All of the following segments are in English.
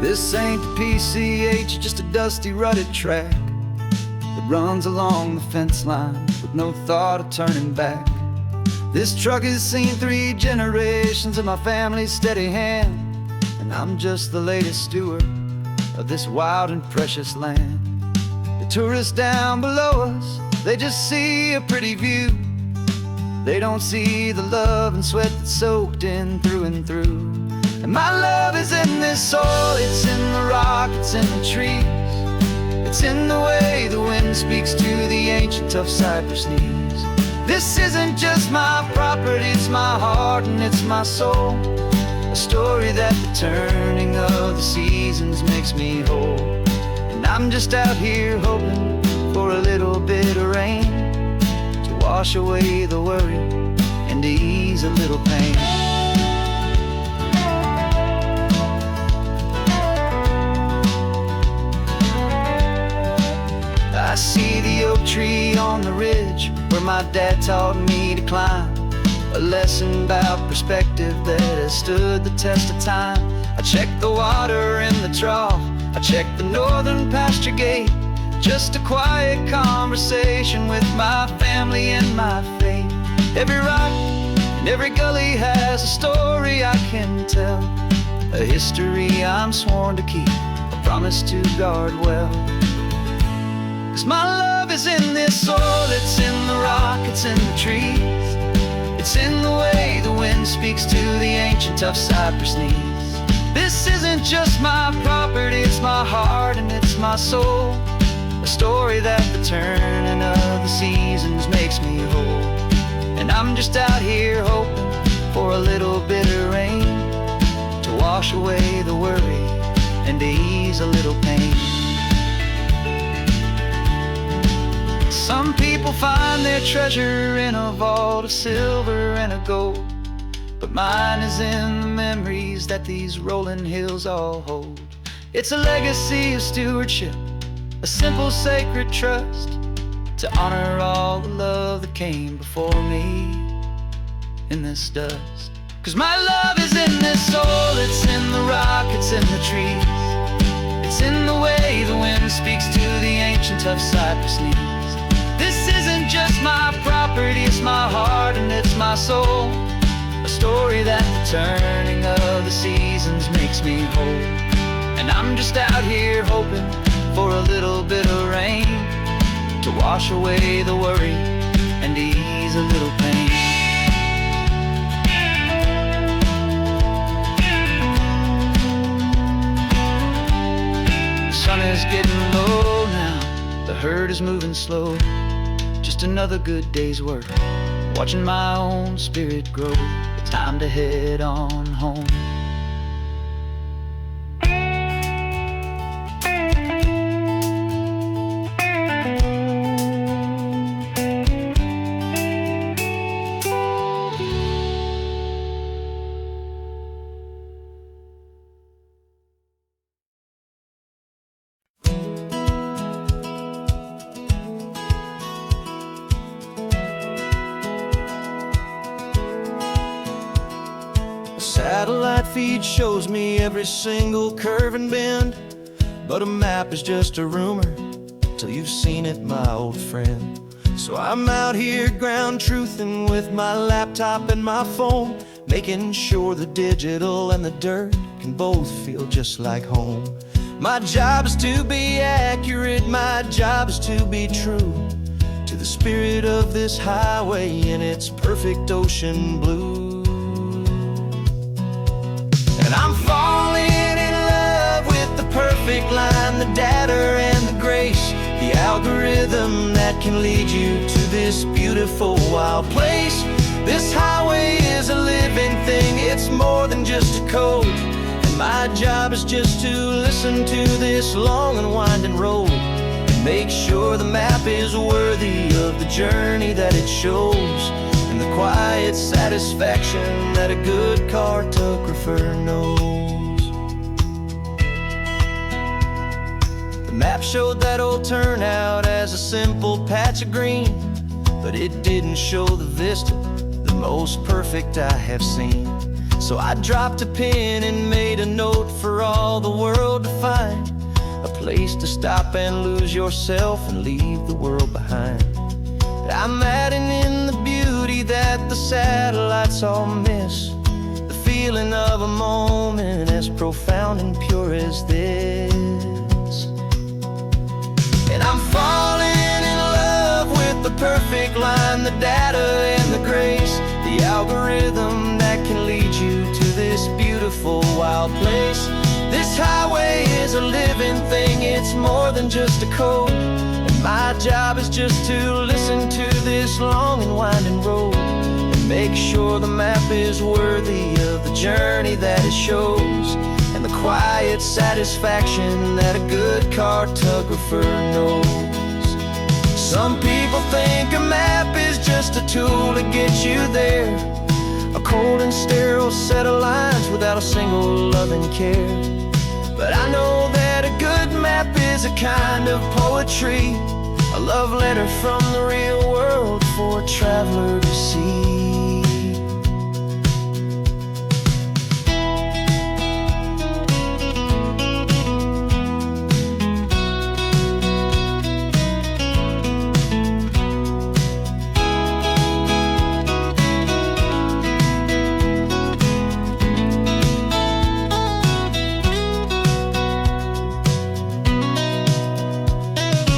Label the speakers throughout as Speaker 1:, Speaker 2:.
Speaker 1: This ain't the PCH, just a dusty, rutted track that runs along the fence line with no thought of turning back. This truck has seen 3 generations of my family's steady hand, and I'm just the latest steward of this wild and precious land. The tourists down below us, they just see a pretty view. They don't see the love and sweat that's soaked in through and through. And my love is in this soil, it's in the rock, it's in the trees. It's in the way the wind speaks to the ancient tough cypress knees. This isn't just my property, it's my heart and it's my soul. A story that the turning of the seasons makes me whole. And I'm just out here hoping for a little bit of rain to wash away the worry and to ease a little pain. I see the oak tree on the ridge where my dad taught me to climb, a lesson about perspective that has stood the test of time. I check the water in the trough, I check the northern pasture gate, just a quiet conversation with my family and my faith. Every rock and every gully has a story I can tell, a history I'm sworn to keep, a promise to guard well. 'Cause my love is in this soil, it's in the rock, it's in the trees. It's in the way the wind speaks to the ancient tough cypress knees. This isn't just my property, it's my heart and it's my soul. A story that the turning of the seasons makes me whole. And I'm just out here hoping for a little bit of rain to wash away the worry and to ease a little pain. Some people find their treasure in a vault of silver and a gold, but mine is in the memories that these rolling hills all hold. It's a legacy of stewardship, a simple sacred trust, to honor all the love that came before me in this dust. 'Cause my love is in this soil, it's in the rock, it's in the trees. It's in the way the wind speaks to the ancient tough cypress knees. This isn't just my property, it's my heart and it's my soul. A story that the turning of the seasons makes me whole. And I'm just out here hoping for a little bit of rain to wash away the worry and to ease a little pain. The sun is getting low now, the herd is moving slow. Just another good day's work, watching my own spirit grow. It's time to head on home.
Speaker 2: Satellite feed shows me every single curve and bend, but a map is just a rumor till you've seen it, my old friend. So I'm out here ground truthing with my laptop and my phone, making sure the digital and the dirt can both feel just like home. My job is to be accurate, my job is to be true to the spirit of this highway in its perfect ocean blue. And I'm falling in love with the perfect line, the data and the grace, the algorithm that can lead you to this beautiful wild place. This highway is a living thing, it's more than just a code. And my job is just to listen to this long and winding road and make sure the map is worthy of the journey that it shows, and the quiet satisfaction that a good cartographer knows. The map showed that old turnout as a simple patch of green, but it didn't show the vista, the most perfect I have seen. So I dropped a pen and made a note for all the world to find, a place to stop and lose yourself and leave the world behind. I'm adding in the beauty that the satellites all miss, the feeling of a moment as profound and pure as this. And I'm falling in love with the perfect line, the data and the grace, the algorithm that can lead you to this beautiful wild place. This highway is a living thing, it's more than just a code. And my job is just to listen to this long and winding road and make sure the map is worthy of the journey that it shows, and the quiet satisfaction that a good cartographer knows. Some people think a map is just a tool to get you there, a cold and sterile set of lines without a single loving care. But I know that a good map is a kind of poetry, a love letter from the real world for a traveler to see.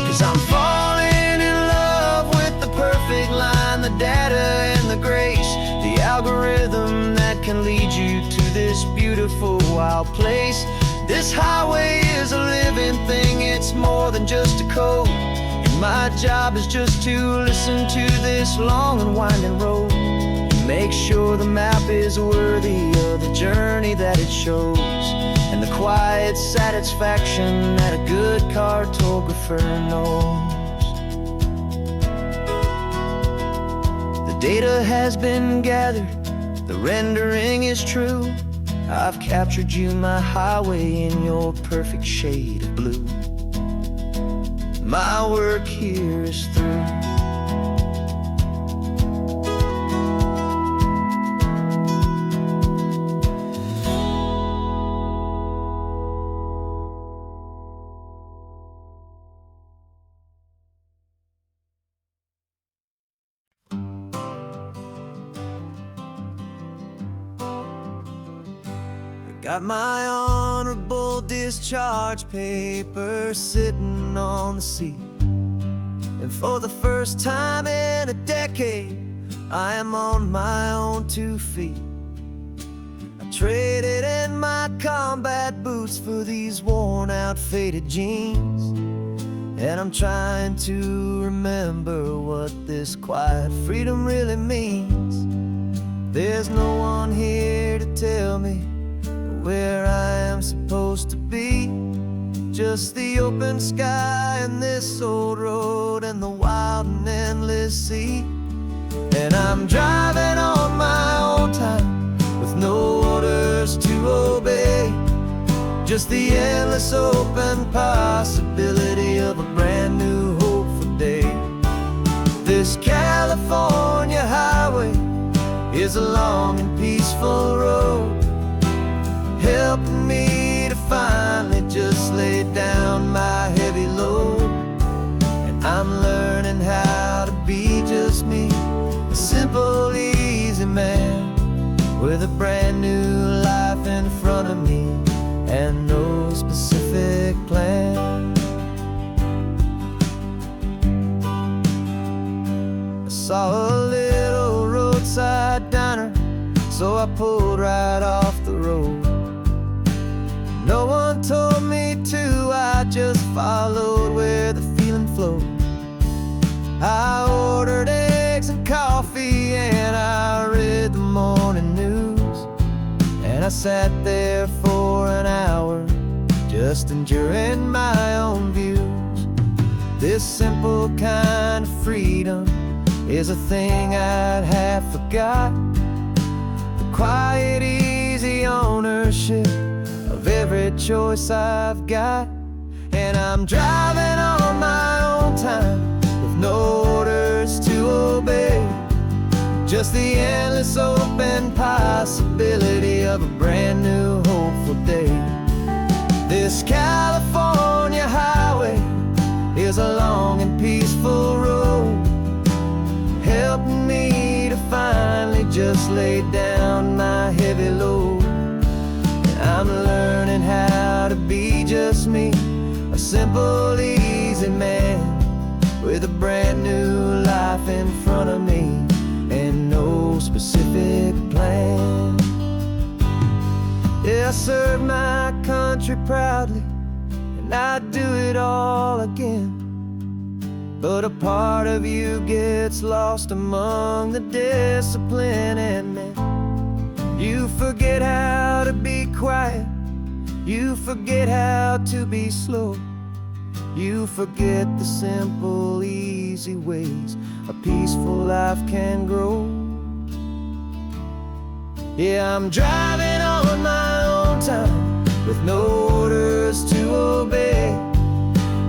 Speaker 2: 'Cause I'm falling in love with the perfect line, the data and the grace, the algorithm that can lead you to this beautiful wild place. This highway is a living thing, it's more than just a code. And my job is just to listen to this long and winding road and make sure the map is worthy of the journey that it shows, and the quiet satisfaction that a good cartographer knows. The data has been gathered, the rendering is true. I've captured you, my highway, in your perfect shade of blue. My work here is through. Got my honorable discharge paper sitting on the seat, and for the first time in a decade, I am on my own 2 feet. I traded in my combat boots for these worn out faded jeans, and I'm trying to remember what this quiet freedom really means. There's no one here to tell me where I am supposed to be, just the open sky and this old road and the wild and endless sea. And I'm driving on my own time with no orders to obey, just the endless open possibility of a brand new hopeful day. This California highway is a long and peaceful road, helping me to finally just lay down my heavy load. And I'm learning how to be just me, a simple, easy man with a brand new life in front of me and no specific plan. I saw a little roadside diner, so I pulled right off the road. No one told me to, I just followed where the feeling flowed. I ordered eggs and coffee and I read the morning news, and I sat there for an hour just enjoying my own views. This simple kind of freedom is a thing I'd have forgot, the quiet, easy ownership of every choice I've got. And I'm driving on my own time with no orders to obey, just the endless open possibility
Speaker 1: of a brand new hopeful day. This California highway is a long and peaceful road, helping me to finally just lay down my heavy load. And I'm learning how to be just me, a simple, easy man with a brand new life in front of me and no specific plan. Yeah, I serve my country proudly, and I'd do it all again. But a part of you gets lost among the discipline, and man, you forget how to be quiet, you forget how to be slow, you forget the simple, easy ways a peaceful life can grow. Yeah, I'm driving on my own time with no orders to obey,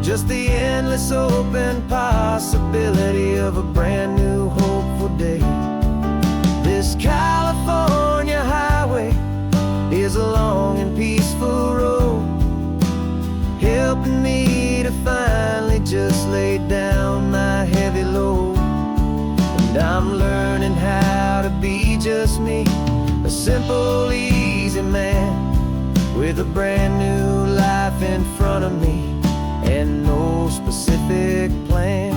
Speaker 1: just the endless open possibility of a brand new hopeful day. This California highway is a long and peaceful road, helping me to finally just lay down my heavy load. And I'm learning how to be just me, a simple, easy man with a brand new life in front of me and no specific plan.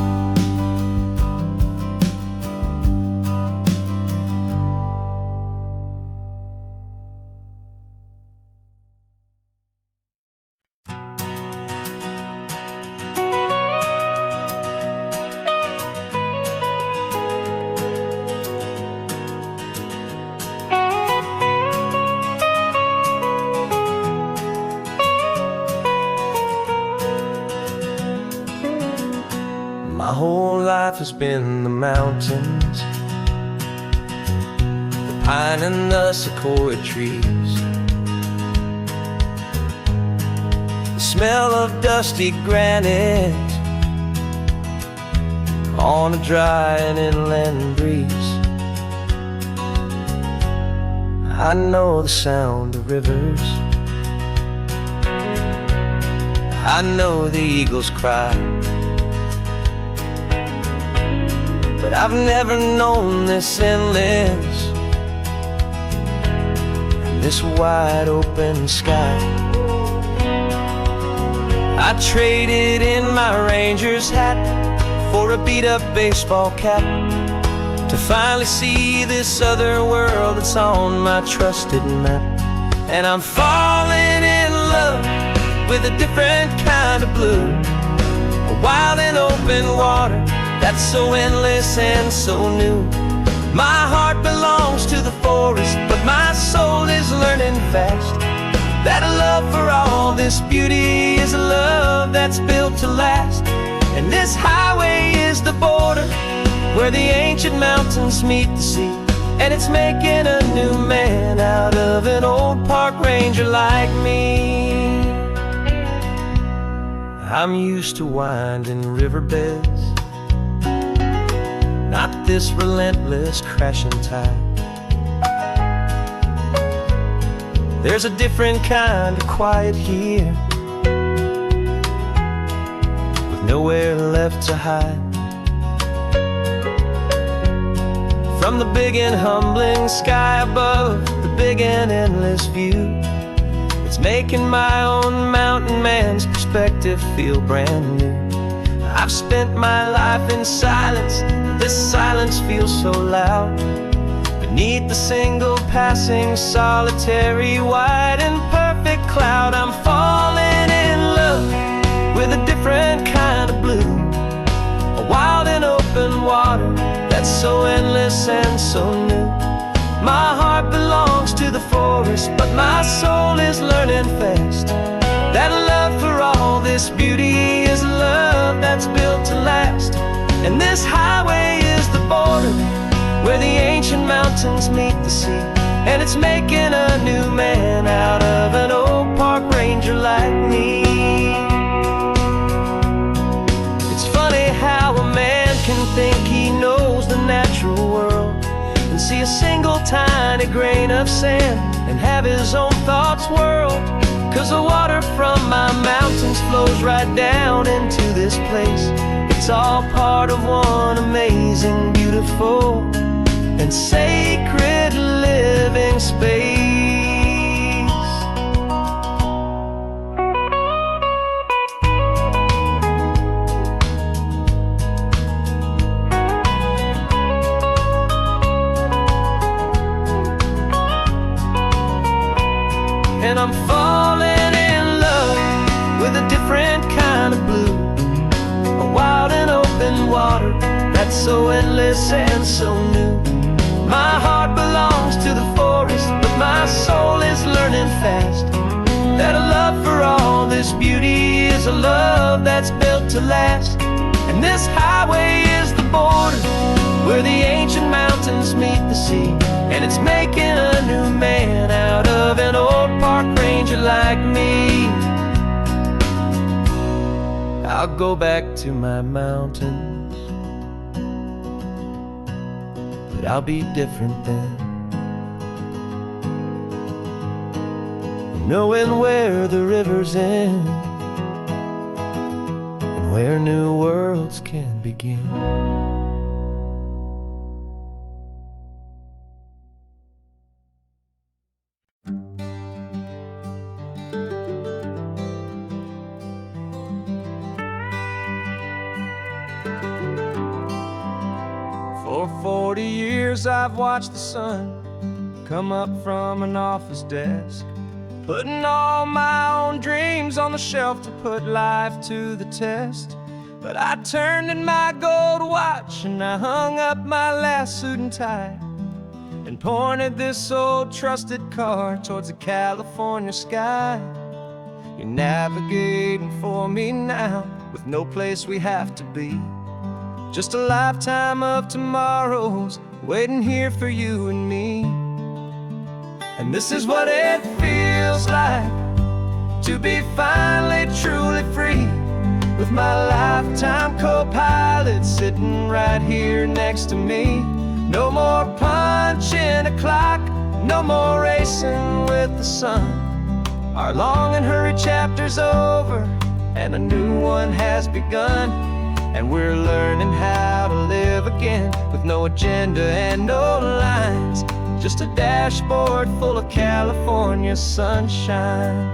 Speaker 2: My whole life has been the mountains, the pine and the sequoia trees, the smell of dusty granite on a dry and inland breeze. I know the sound of rivers, I know the eagles cry, but I've never known this endless and this wide open sky. I traded in my Ranger's hat for a beat-up baseball cap to finally see this other world that's on my trusted map. And I'm falling in love with a different kind of blue, a wild and open water that's so endless and so new. My heart belongs to the forest, but my soul is learning fast that a love for all this beauty is a love that's built to last. And this highway is the border where the ancient mountains meet the sea, and it's making a new man out of an old park ranger like me. I'm used to winding riverbeds, not this relentless crashing tide. There's a different kind of quiet here, with nowhere left to hide. From the big and humbling sky above, the big and endless view, it's making my own mountain man's perspective feel brand new. I've spent my life in silence, this silence feels so loud. Beneath the single passing solitary white and perfect cloud, I'm falling in love with a different kind of blue, a wild and open water that's so endless and so new. My heart belongs to the forest, but my soul is learning fast that love for all this beauty is a love that's built to last. And this highway is the border where the ancient mountains meet the sea, and it's making a new man out of an old park ranger like me. It's funny how a man can think he knows the natural world and see a single tiny grain of sand and have his own thoughts whirl. 'Cause the water from my mountains flows right down into this place. It's all part of one amazing, beautiful, and sacred living space. And I'm falling in love with a different kind of blue, a wild and open water that's so endless and so new. My heart belongs to the forest, but my soul is learning fast that a love for all this beauty is a love that's built to last. And this highway is the border where the ancient mountains meet the sea, and it's making a new man out of an old park ranger like me. I'll go back to my mountains, but I'll be different then, knowing where the rivers end and where new worlds can begin. For 40 years I've watched the sun come up from an office desk, putting all my own dreams on the shelf to put life to the test. But I turned in my gold watch and I hung up my last suit and tie, and pointed this old trusted car towards the California sky. You're navigating for me now with no place we have to be, just a lifetime of tomorrows waiting here for you and me. And this is what it feels like to be finally truly free, with my lifetime co-pilot sitting right here next to me. No more punching a clock, no more racing with the sun. Our long and hurried chapter's over and a new one has begun. And we're learning how to live again with no agenda and no lines, just a dashboard full of California sunshine.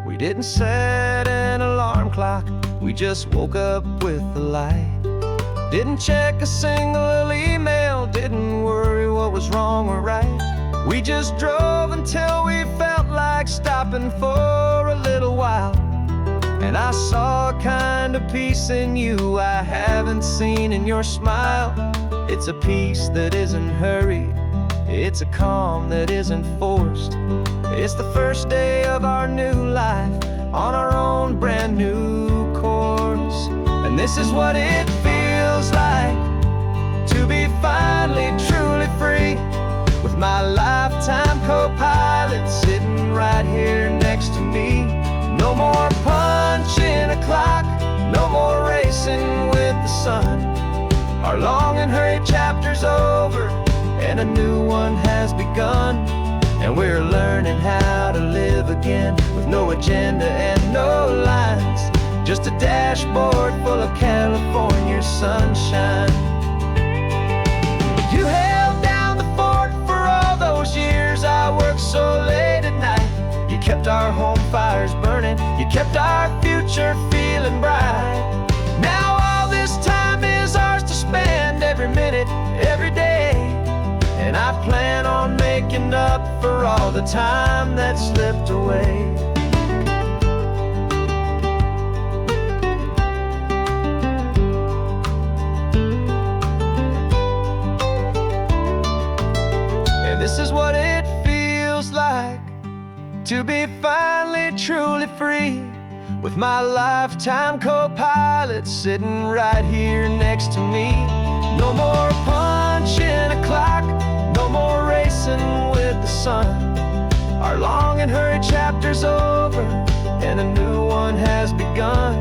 Speaker 2: We didn't set an alarm clock, we just woke up with the light. Didn't check a single email, didn't worry what was wrong or right. We just drove until we felt like stopping for a little while. And I saw a kind of peace in you I haven't seen in your smile. It's a peace that isn't hurried, it's a calm that isn't forced. It's the first day of our new life on our own brand new course. And this is what it feels like to be finally truly free, with my lifetime co-pilot sitting right here next to me. No more punching a clock, no more racing with the sun. Our long and hurried chapter's over and a new one has begun. And we're learning how to live again with no agenda and no lines, just a dashboard full of California sunshine. You held down the fort for all those years I worked so late at night. You kept our home fires burning, you kept our future feeling bright. Now all this time is ours to spend, every minute, every day. And I plan on making up for all the time that slipped away. And this is what it feels like to be finally truly free, with my lifetime co-pilot sitting right here next to me. No more punching a clock, no more racing with the sun. Our long and hurried chapter's over and a new one has begun.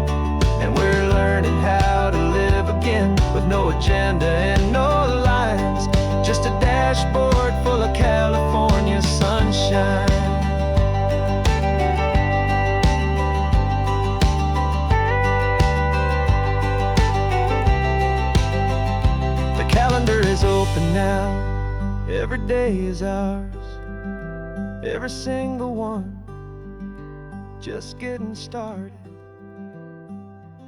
Speaker 2: And we're learning how to live again with no agenda and no lines, just a
Speaker 1: dashboard full of California sunshine. The calendar is open now. Every day is ours, every single one. Just getting started,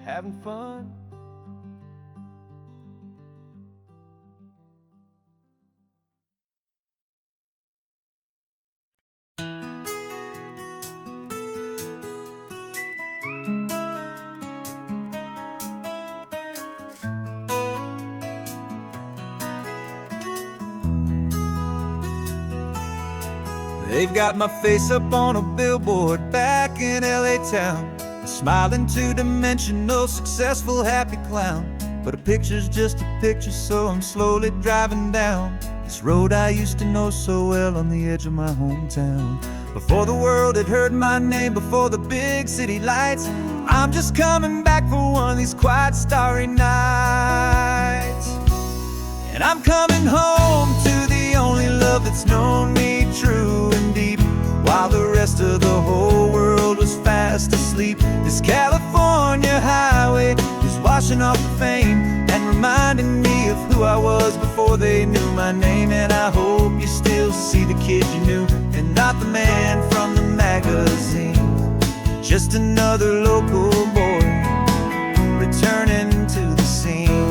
Speaker 1: having fun.
Speaker 2: They've got my face up on a billboard back in LA town, a smiling two-dimensional, successful, happy clown. But a picture's just a picture, so I'm slowly driving down this road I used to know so well on the edge of my hometown. Before the world had heard my name, before the big city lights, I'm just coming back for one of these quiet, starry nights. And I'm coming home to the only love that's known me true and deep, while the rest of the whole world was fast asleep. This California highway is washing off the fame and reminding me of who I was before they knew my name. And I hope you still see the kid you knew, and not the man from the magazine. Just another local boy returning to the scene.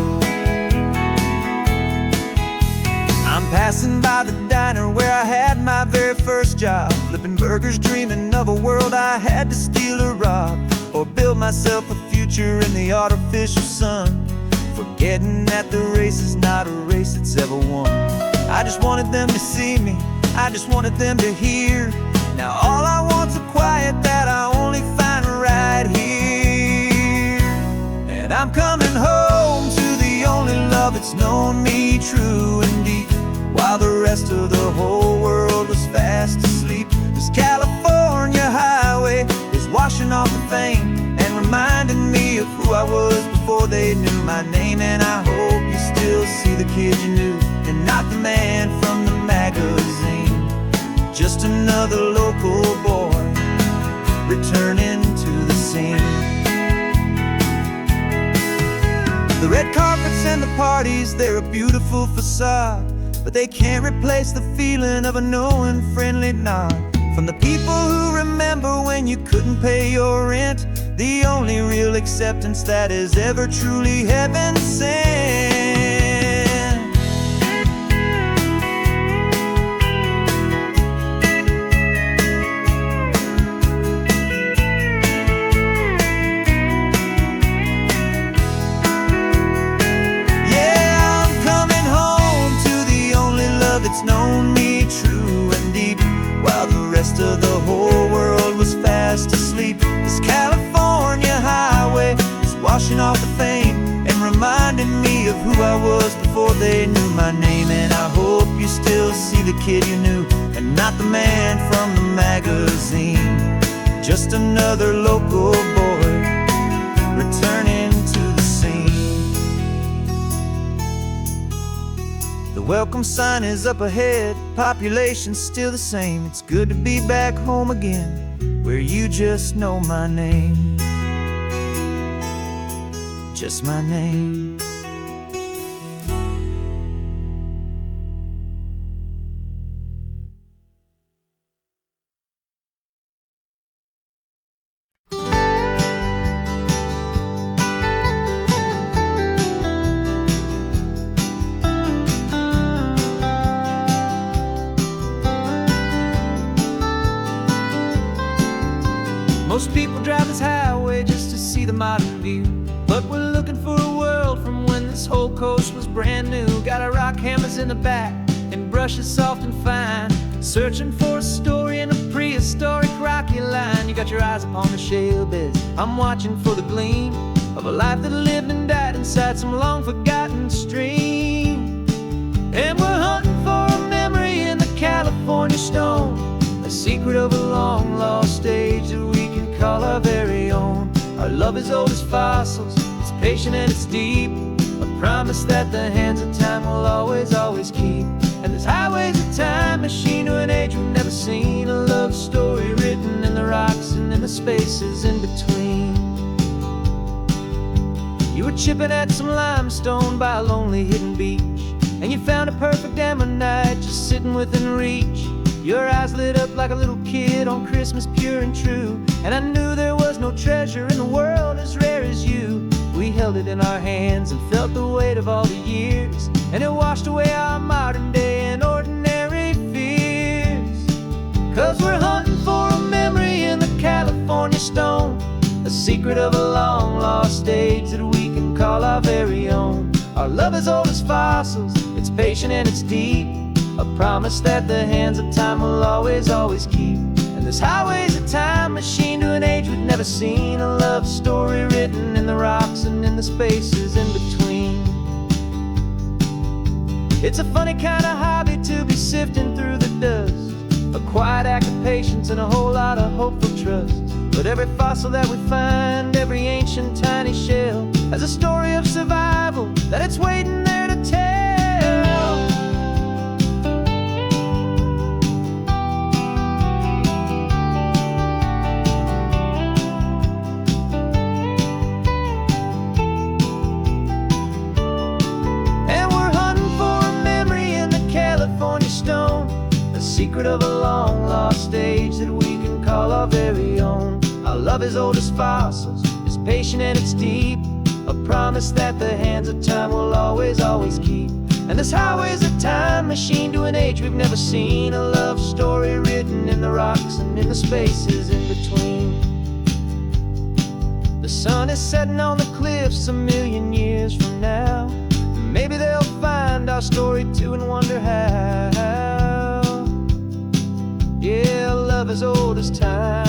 Speaker 2: I'm passing by the diner where I had my very first job, flipping burgers, dreaming of a world I had to steal or rob, or build myself a future in the artificial sun, forgetting that the race is not a race that's ever won. I just wanted them to see me, I just wanted them to hear. Now all I want's a quiet that I only find right here. And I'm coming home to the only love that's known me true and deep, while the rest of the whole world was fast asleep. This California highway is washing off the fame and reminding me of who I was before they knew my name. And I hope you still see the kid you knew, and not the man from the magazine. Just another local boy returning to the scene. The red carpets and the parties, they're a beautiful facade, but they can't replace the feeling of a knowing, friendly nod from the people who remember when you couldn't pay your rent. The only real acceptance that is ever truly heaven sent. Yeah, I'm coming home to the only love that's known me true and deep, while the rest of the whole world was fast asleep. This California highway is washing off the fame and reminding me of who I was before they knew my name. And I hope you still see the kid you knew, and not the man from the magazine. Just another local boy returning to the scene. The welcome sign is up ahead, population's still the same. It's good to be back home again, where you just know my name. Just my name.
Speaker 1: Most people drive this highway just to see the modern view, but we're looking for a world from when this whole coast was brand new. Got our rock hammers in the back and brushes soft and fine, searching for a story in a prehistoric rocky line. You got your eyes upon the shale beds, I'm watching for the gleam of a life that lived and died inside some long forgotten stream. And we're hunting for a memory in the California stone, a secret of a long lost age that we can call our very own. Our love is old as fossils, it's patient and it's deep, a promise that the hands of time will always, always keep. And this highway machine to an age we've never seen. A love story written in the rocks and in the spaces in between. You were chipping at some limestone by a lonely hidden beach, and you found a perfect ammonite just sitting within reach. Your eyes lit up like a little kid on Christmas, pure and true. And I knew there was no treasure in the world as rare as you. We held it in our hands and felt the weight of all the years, and it washed away our modern day and ordinary fears. 'Cause we're hunting for a memory in the California stone, a secret of a long lost age that we can call our very own. Our love is old as fossils, it's patient and it's deep, a promise that the hands of time will always, always keep. And this highway's a time machine to an age we've never seen. A love story written in the rocks and in the spaces in between. It's a funny kind of hobby to be sifting through the dust, a quiet act of patience and a whole lot of hopeful trust. But every fossil that we find, every ancient tiny shell, has a story of survival that it's waiting there to tell. And we're hunting for a memory in the California stone, a secret of a long lost age that we can call our very own. Our love is old as fossils, it's patient and it's deep, a promise that the hands of time will always, always keep. And this highway's a time machine to an age we've never seen. A love story written in the rocks and in the spaces in between. The sun is setting on the cliffs a million years from now. Maybe they'll find our story too and wonder how. Yeah, love is old as time.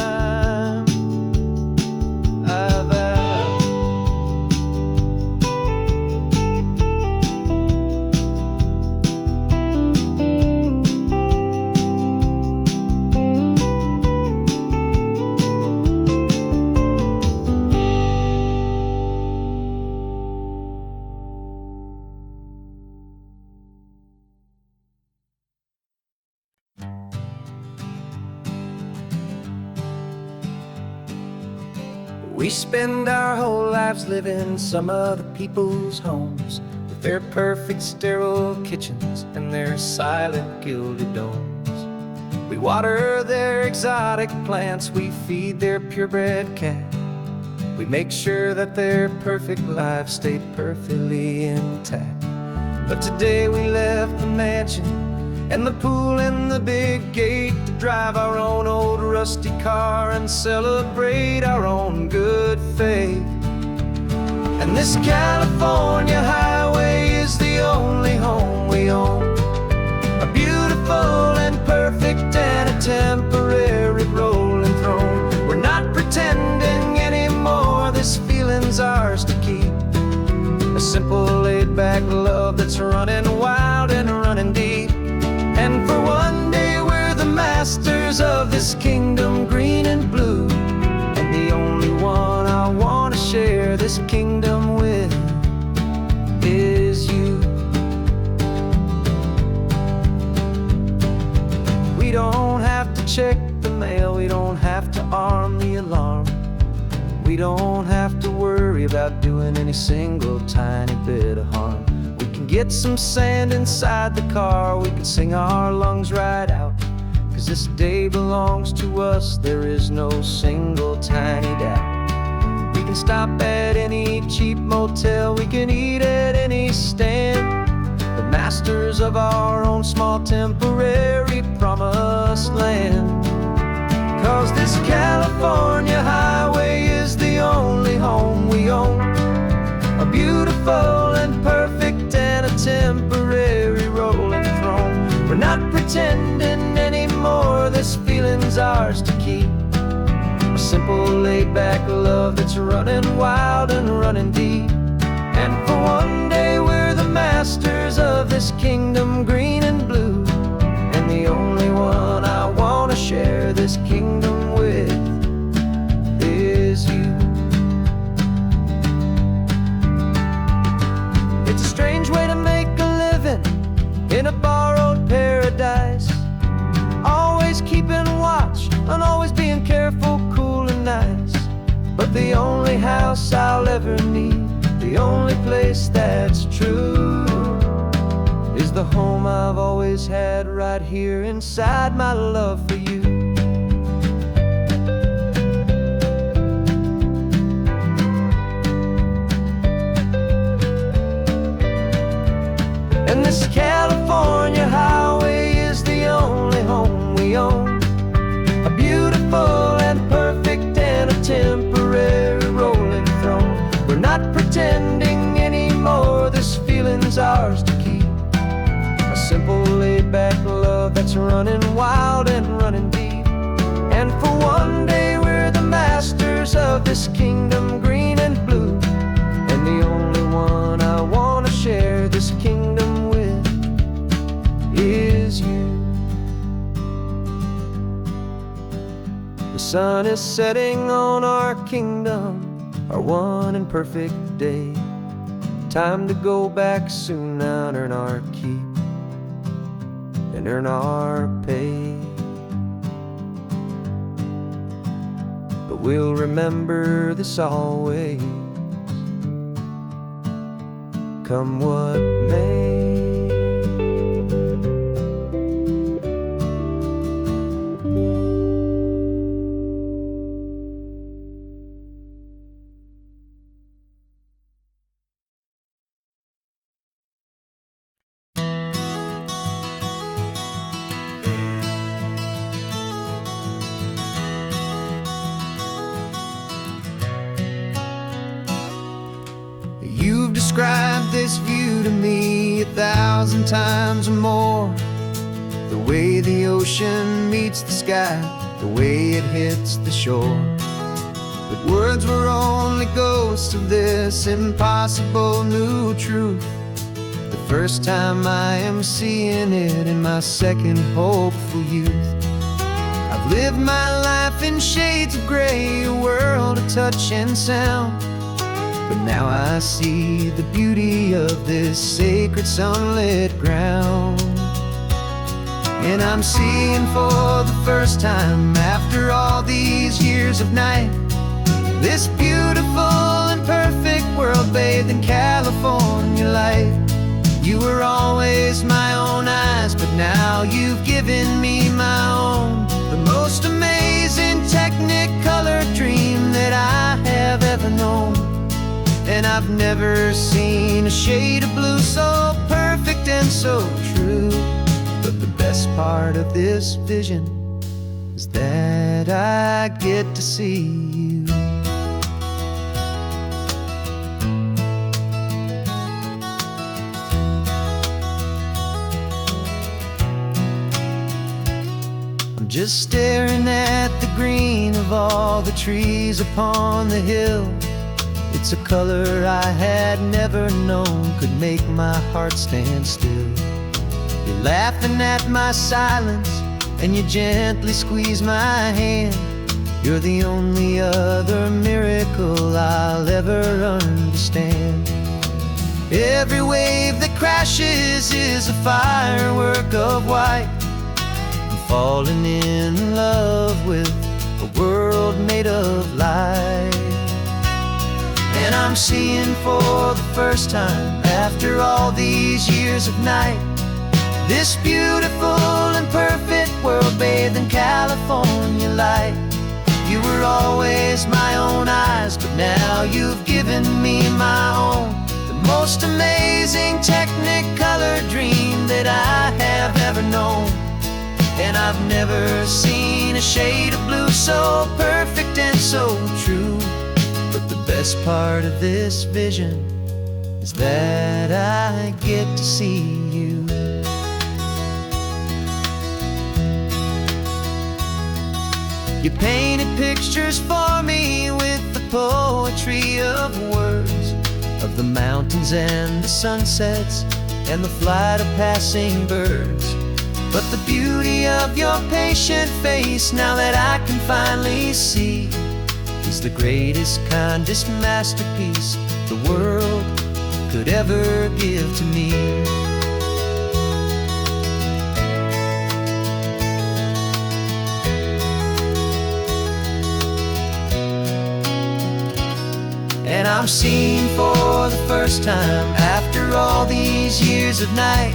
Speaker 1: We spend our whole lives living some other people's homes, with their perfect sterile kitchens and their silent gilded domes. We water their exotic plants, we feed their purebred cat. We make sure that their perfect lives stay perfectly intact. But today we left the mansion and the pool and the big gate to drive our own old rusty car and celebrate our own good faith. And this California highway is the only home we own, a beautiful and perfect and a temporary rolling throne. We're not pretending anymore, this feeling's ours to keep, a simple laid-back love that's running wild and running deep. And for one day we're the masters of this kingdom green and blue, and the only one I want to share this kingdom with is you. We don't have to check the mail, we don't have to arm the alarm, we don't have to worry about doing any single tiny bit of harm. We can get some sand inside the car, we can sing our lungs right out, 'cause this day belongs to us, there is no single tiny doubt. We can stop at any cheap motel, we can eat at any stand, the masters of our own small temporary promised land. 'Cause this California highway is the only home we own, a beautiful and perfect and a temporary rolling throne. We're not pretending anymore, this feeling's ours to keep, a simple laid-back love that's running wild and running deep. And for one day we're the masters of this kingdom green and blue, and the only one I want to share this kingdom with is you. It's a strange way to make a living in a borrowed paradise, only house I'll ever need, the only place that's true, is the home I've always had right here inside my love for you. And this California highway is the only home we own, a beautiful and perfect and a temporary rolling throne. We're not pretending anymore, this feeling's ours to keep, a simple laid-back love that's running wild and running deep. And for one day we're the masters of this kingdom green and blue, and the only one I want to share this kingdom with is you. The sun is setting on our kingdom, our one and perfect day. Time to go back soon now and earn our keep and earn our pay. But we'll remember this always, come what may. You've described this view to me 1,000 times or more, the way the ocean meets the sky, the way it hits the shore. But words were only ghosts of this impossible new truth, the first time I am seeing it in my second hopeful youth. I've lived my life in shades of gray, a world of touch and sound, but now I see the beauty of this sacred sunlit ground. And I'm seeing for the first time after all these years of night, this beautiful and perfect world bathed in California light. You were always my own eyes, but now you've given me my own, the most amazing technicolor dream that I have ever known. And I've never seen a shade of blue so perfect and so true. But the best part of this vision is that I get to see you. I'm just staring at the green of all the trees upon the hill. It's a color I had never known could make my heart stand still. You're laughing at my silence and you gently squeeze my hand. You're the only other miracle I'll ever understand. Every wave that crashes is a firework of white. I'm falling in love with a world made of light. And I'm seeing for the first time after all these years of night, this beautiful and perfect world bathed in California light. You were always my own eyes, but now you've given me my own, the most amazing technicolor dream that I have ever known. And I've never seen a shade of blue so perfect and so true. But the best part of this vision is that I get to see you. You painted pictures for me with the poetry of words, of the mountains and the sunsets and the flight of passing birds. But the beauty of your patient face, now that I can finally see, is the greatest, kindest masterpiece the world could ever give to me. And I'm seeing for the first time, after all these years of night,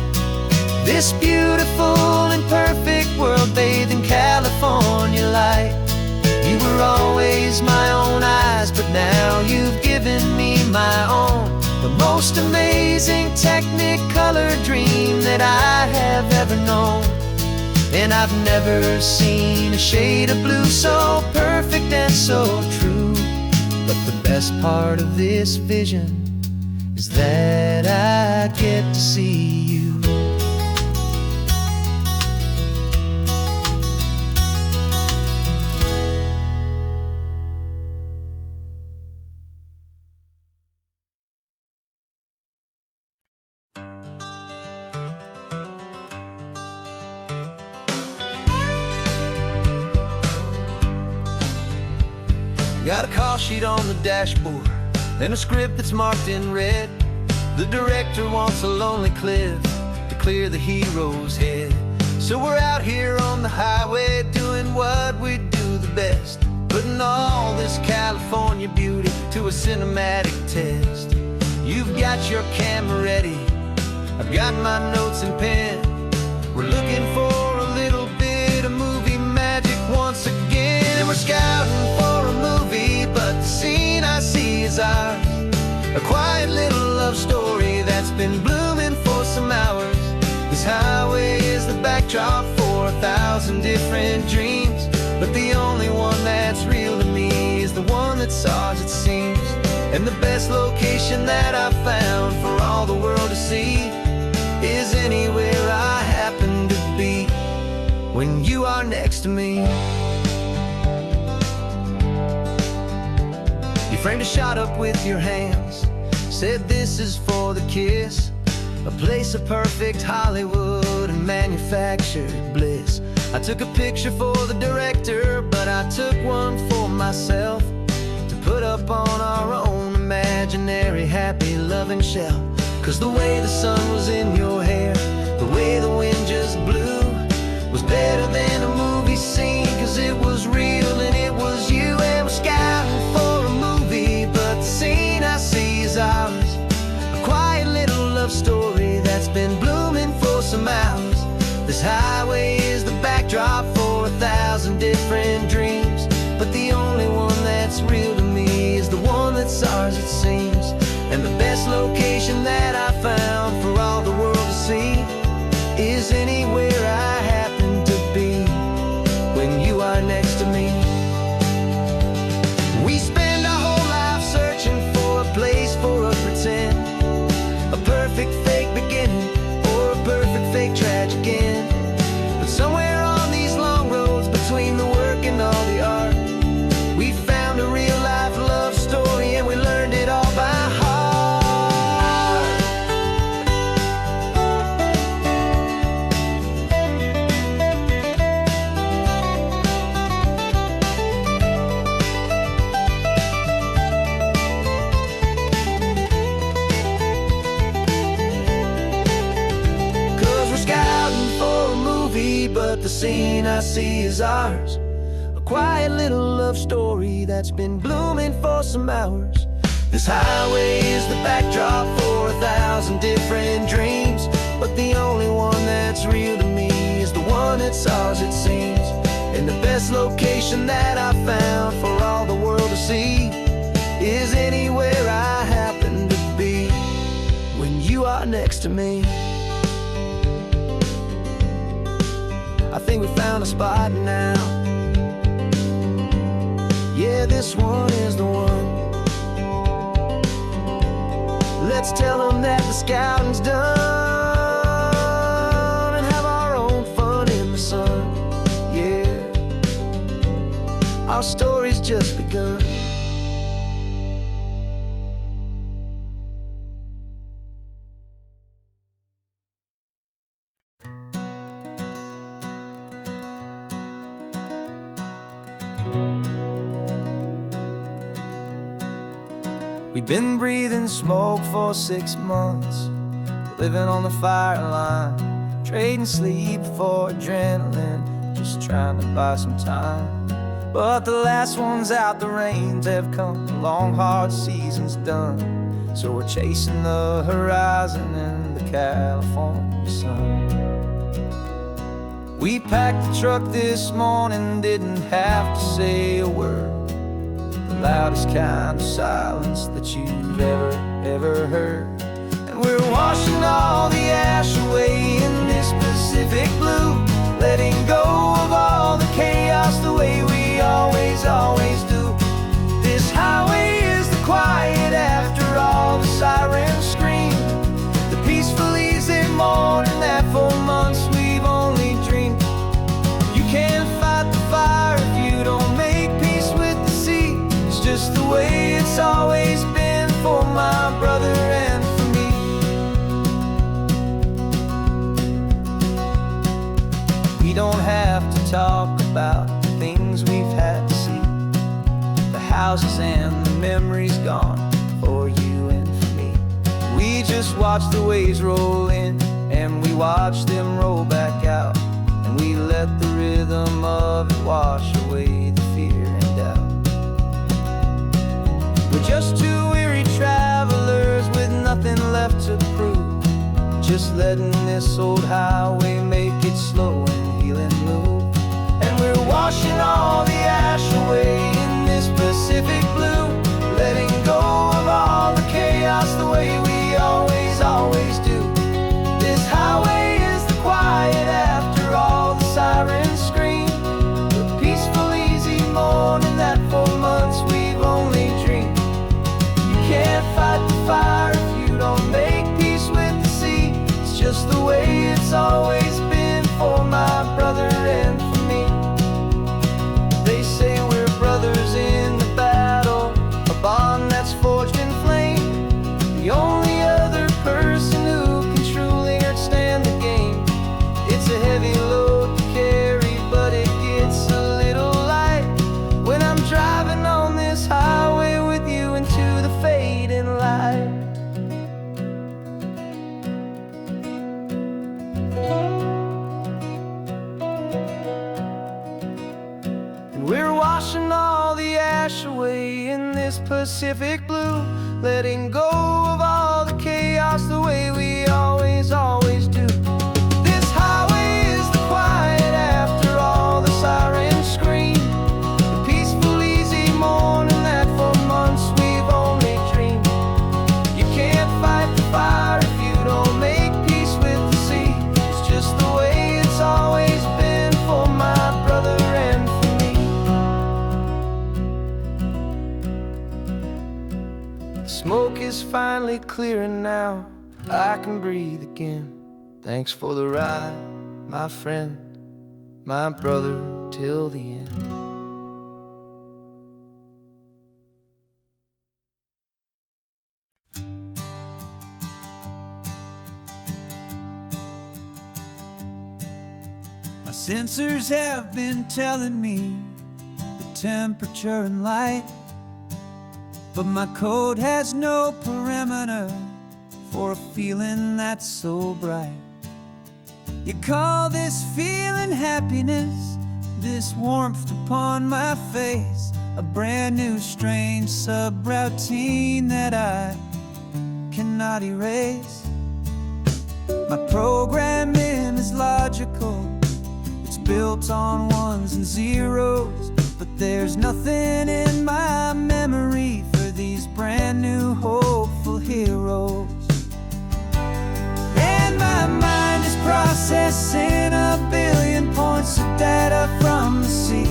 Speaker 1: this beautiful and perfect world bathed in California light. You were always my own eyes, but now you've given me my own, the most amazing Technicolor dream that I have ever known. And I've never seen a shade of blue so perfect and so true. But the best part of this vision is that I get to see you.
Speaker 2: Got a call sheet on the dashboard and a script that's marked in red. The director wants a lonely cliff to clear the hero's head. So we're out here on the highway doing what we do the best, putting all this California beauty to a cinematic test. You've got your camera ready, I've got my notes and pen. We're looking for a little bit of movie magic once again. And we're scouting for a movie, but the scene I see is ours. A quiet little love story that's been blooming for some hours. This highway is the backdrop for 1,000 different dreams, but the only one that's real to me is the one that's ours, it seems. And the best location that I've found for all the world to see is anywhere I happen to be when you are next to me. You framed a shot up with your hands, said this is for the kiss, a place of perfect Hollywood and manufactured bliss. I took a picture for the director, but I took one for myself to put up on our own imaginary happy loving shelf. Cause the way the sun was in your hair, the way the wind just blew, was better than a movie scene. Cause it was real and it was you. And we're scouting for a movie, but the scene I see is ours. A quiet little love story that's been blooming for some hours. This highway is the backdrop for 1,000 different dreams, but the only one that's real to me is the one that's ours, it seems. And the best location that I found for all the world to see is anywhere I happen to be when you are next to me. We spend our whole life searching for a place for a pretend, a perfect fake beginning or a perfect fake tragic end. But somewhere on these long roads between the work and all the art, we found a real life love story and we learned it all by heart. But the scene I see is ours. A quiet little love story that's been blooming for some hours. This highway is the backdrop for 1,000 different dreams, but the only one that's real to me is the one that's ours, it seems. And the best location that I found for all the world to see is anywhere I happen to be when you are next to me. I think we found a spot now. Yeah, this one is the one. Let's tell them that the scouting's done and have our own fun in the sun. Yeah, our story's just begun. We've been breathing smoke for 6 months, living on the fire line, trading sleep for adrenaline, just trying to buy some time.
Speaker 1: But the last one's out, the rains have come, the long hard season's done. So we're chasing the horizon in the California sun. We packed the truck this morning, didn't have to say a word. The loudest kind of silence that you've ever heard. And we're washing all the ash away in this Pacific blue, letting go of all the chaos the way we always do. This highway is the quiet after all the sirens scream, the peaceful easy morning that for months we've only dreamed. You can't fight the fire if you don't make peace with the sea. It's just the way it's always been for my brother and for me. We don't have to talk about the things we've had to see, the houses and the memories gone for you and for me. We just watch the waves roll in and we watch them roll back out, and we let the rhythm of it wash away the fear and doubt. We're just two weary travelers with nothing left to prove, just letting this old highway make it slow and heal and move. And we're washing all the ash away in this Pacific blue, letting go of all the chaos the way we always do. This highway is the quiet after all the sirens scream, the peaceful easy morning that for months we've only dreamed. You can't fight the fire if you don't make peace with the sea. It's just the way it's always been for my brother and for me. They say we're brothers in the battle, a bond that's forged in flame. The only other person who can truly understand the game. It's a heavy load to carry, but it gets a little light when I'm driving on this highway with you into the fading light. And we're washing all the ash away in this Pacific blue, letting go of all the chaos the way we always do. This highway is the quiet after all the sirens scream, the peaceful easy morning that for months we've only dreamed. You can't fight the fire if you don't make peace with the sea. It's just the way it's always been for my brother and for me. The smoke is finally clearing now, I can breathe again. Thanks for the ride, my friend, my brother till the end.
Speaker 3: My sensors have been telling me the temperature and light, but my code has no perimeter for a feeling that's so bright. You call this feeling happiness, this warmth upon my face, a brand new strange subroutine that I cannot erase. My programming is logical, it's built on ones and zeros, but there's nothing in my memory for these brand new hopeful heroes. And my mind is processing a billion points of data from the sea,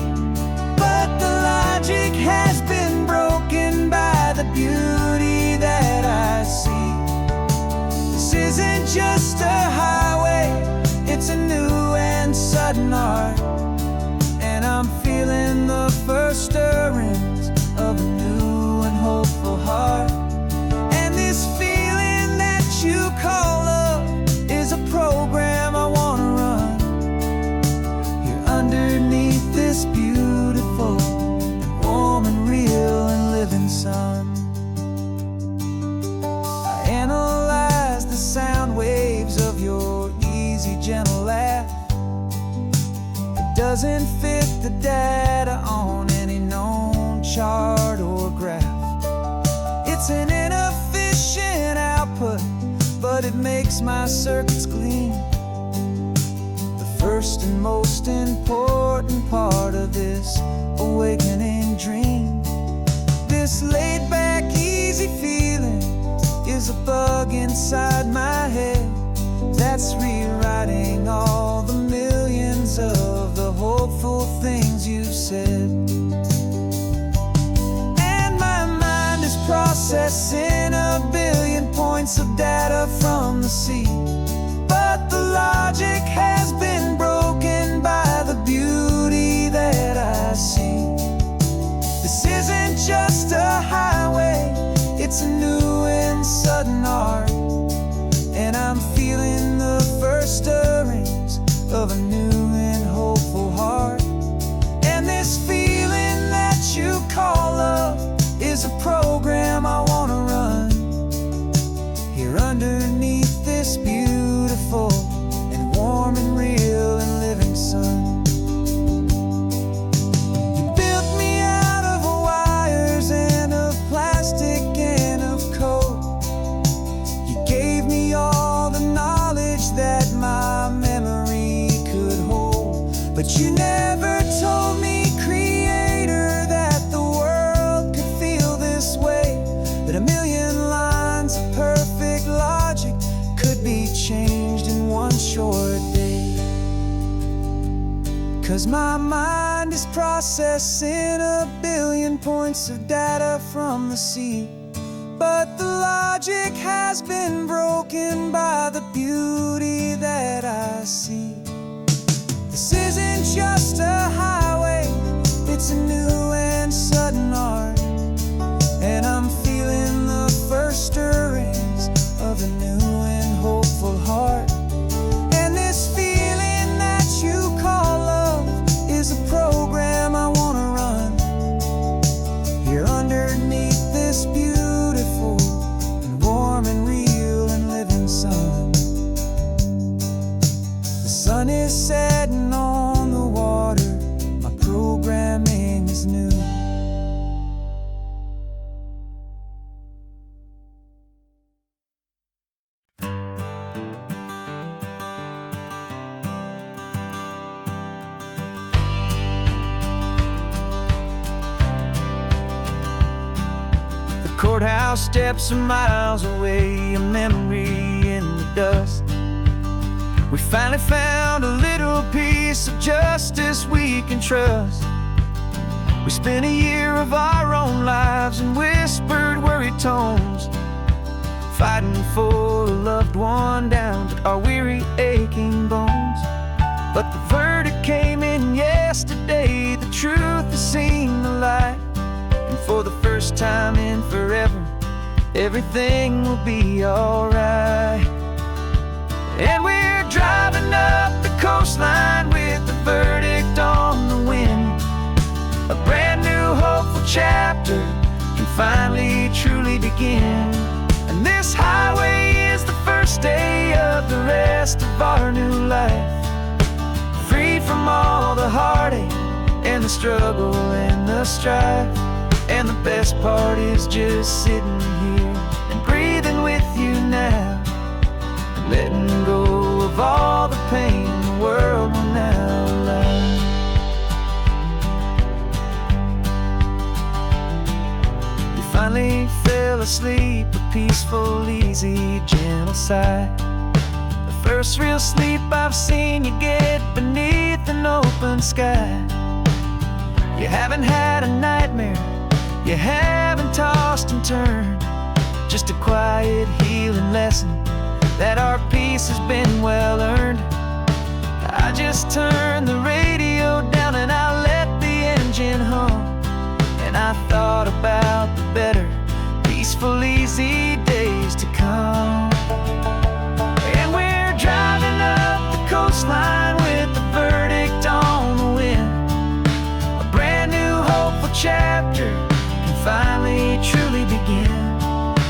Speaker 3: but the logic has been broken by the beauty that I see. This isn't just a highway, it's a new and sudden art, and I'm feeling the first stirrings of a new and hopeful heart. And this feeling that you call love is a program I want to run here underneath this beautiful and warm and real and living sun. I analyze the sound waves of your easy, gentle laugh. It doesn't fit the data on chart or graph. It's an inefficient output, but it makes my circuits clean. The first and most important part of this awakening dream. This laid-back, easy feeling is a bug inside my head that's rewriting all the millions of the hopeful things you've said. And my mind is processing a billion points of data from the sea, but the logic has been broken by the beauty that I see. This isn't just a highway, it's a new and sudden art, and I'm feeling the first stirrings of a new and hopeful heart. And this feeling that you call love is a program I want to run here underneath this beautiful and warm and real and living sun. You built me out of wires and of plastic and of code. You gave me all the knowledge that my memory could hold, but you never told me, Creator, that the world could feel this way, that a million lines of perfect logic could be changed in one short day. 'Cause my mind is processing a billion points of data from the sea, but the logic has been broken by the beauty that I see. This isn't just a highway, it's a new and sudden art, and I'm feeling the first stirrings of a new and hopeful heart. And this feeling that you call love is a program I want to run here underneath this beautiful and warm and real and living sun. The sun is setting on the water, my programming is new.
Speaker 1: Courthouse steps are miles away, a memory in the dust. We finally found a little piece of justice we can trust. We spent a year of our own lives in whispered, worried tones, fighting for a loved one down to our weary, aching bones. But the verdict came in yesterday, the truth has seen the light. And for the first time in forever, everything will be alright. And we're driving up the coastline with the verdict on the wind. A brand new hopeful chapter can finally truly begin. And this highway is the first day of the rest of our new life, free from all the heartache and the struggle and the strife. And the best part is just sitting here and breathing with you now, and letting go of all the pain the world will now allow. You finally fell asleep, a peaceful, easy, gentle sigh. The first real sleep I've seen you get beneath an open sky. You haven't had a nightmare, you haven't tossed and turned, just a quiet healing lesson that our peace has been well earned. I just turned the radio down and I let the engine hum, and I thought about the better, peaceful, easy days to come. And we're driving up the coastline with the verdict on the wind, a brand new hopeful chapter finally truly begin.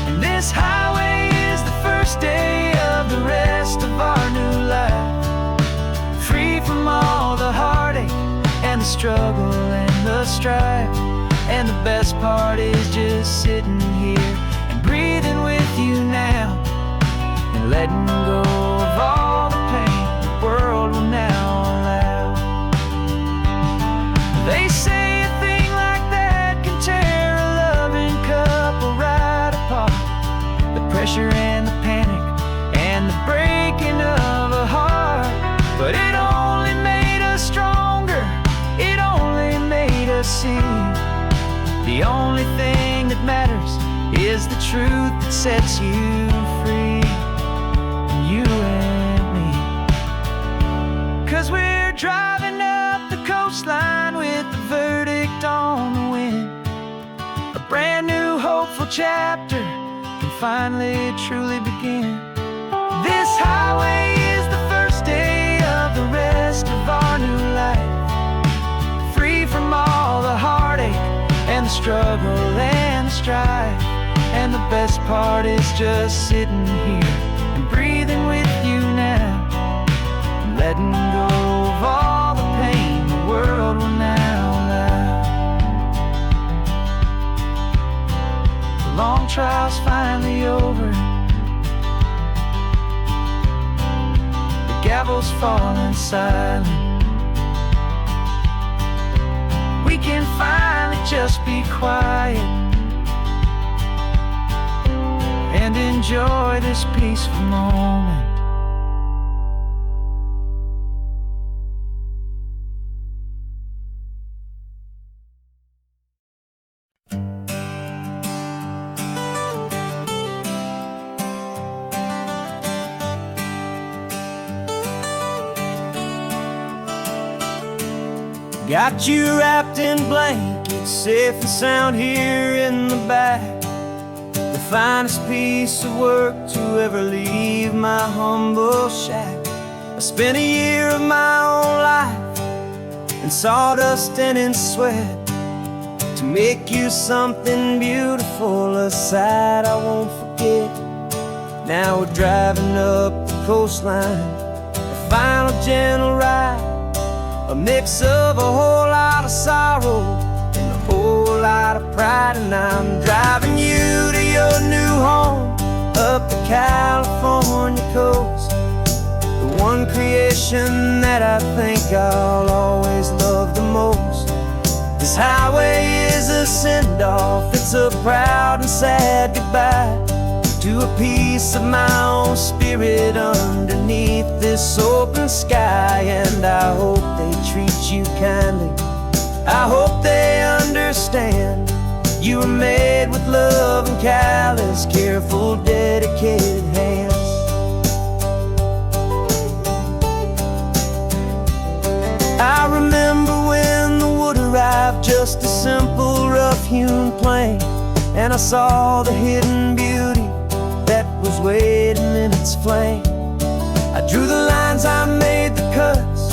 Speaker 1: And this highway is the first day of the rest of our new life, free from all the heartache and the struggle and the strife. And the best part is just sitting here and breathing with you now, and letting go of all the pain the world will now allow. They say a thing like that can tear a loving couple right apart. The pressure and the panic and the breaking of a heart. But it only made us stronger, it only made us see the only thing that matters is the truth that sets you free. You and me. 'Cause we're driving up the coastline with the verdict on the wind. A brand new hopeful chapter can finally truly begin. This highway is the first day of the rest of our new life, free from all the heartache and the struggle and the strife. And the best part is just sitting here and breathing with you now, and letting go of all the pain the world will now allow. The long trial's finally over, the gavel's falling silent. We can finally just be quiet and enjoy this peaceful moment.
Speaker 2: Got you wrapped in blankets, safe and sound here in the back. The finest piece of work to ever leave my humble shack. I spent a year of my own life in sawdust and in sweat to make you something beautiful, a sight I won't forget. Now we're driving up the coastline, a final gentle ride, a mix of a whole lot of sorrow and a whole lot of pride. And I'm driving you to your new home up the California coast, the one creation that I think I'll always love the most. This highway is a send-off, it's a proud and sad goodbye to a piece of my own spirit underneath this open sky. And I hope they treat you kindly, I hope they understand you were made with love and callous, careful, dedicated hands. I remember when the wood arrived, just a simple rough-hewn plank, and I saw the hidden beauty that was waiting in its flame. I drew the lines, I made the cuts,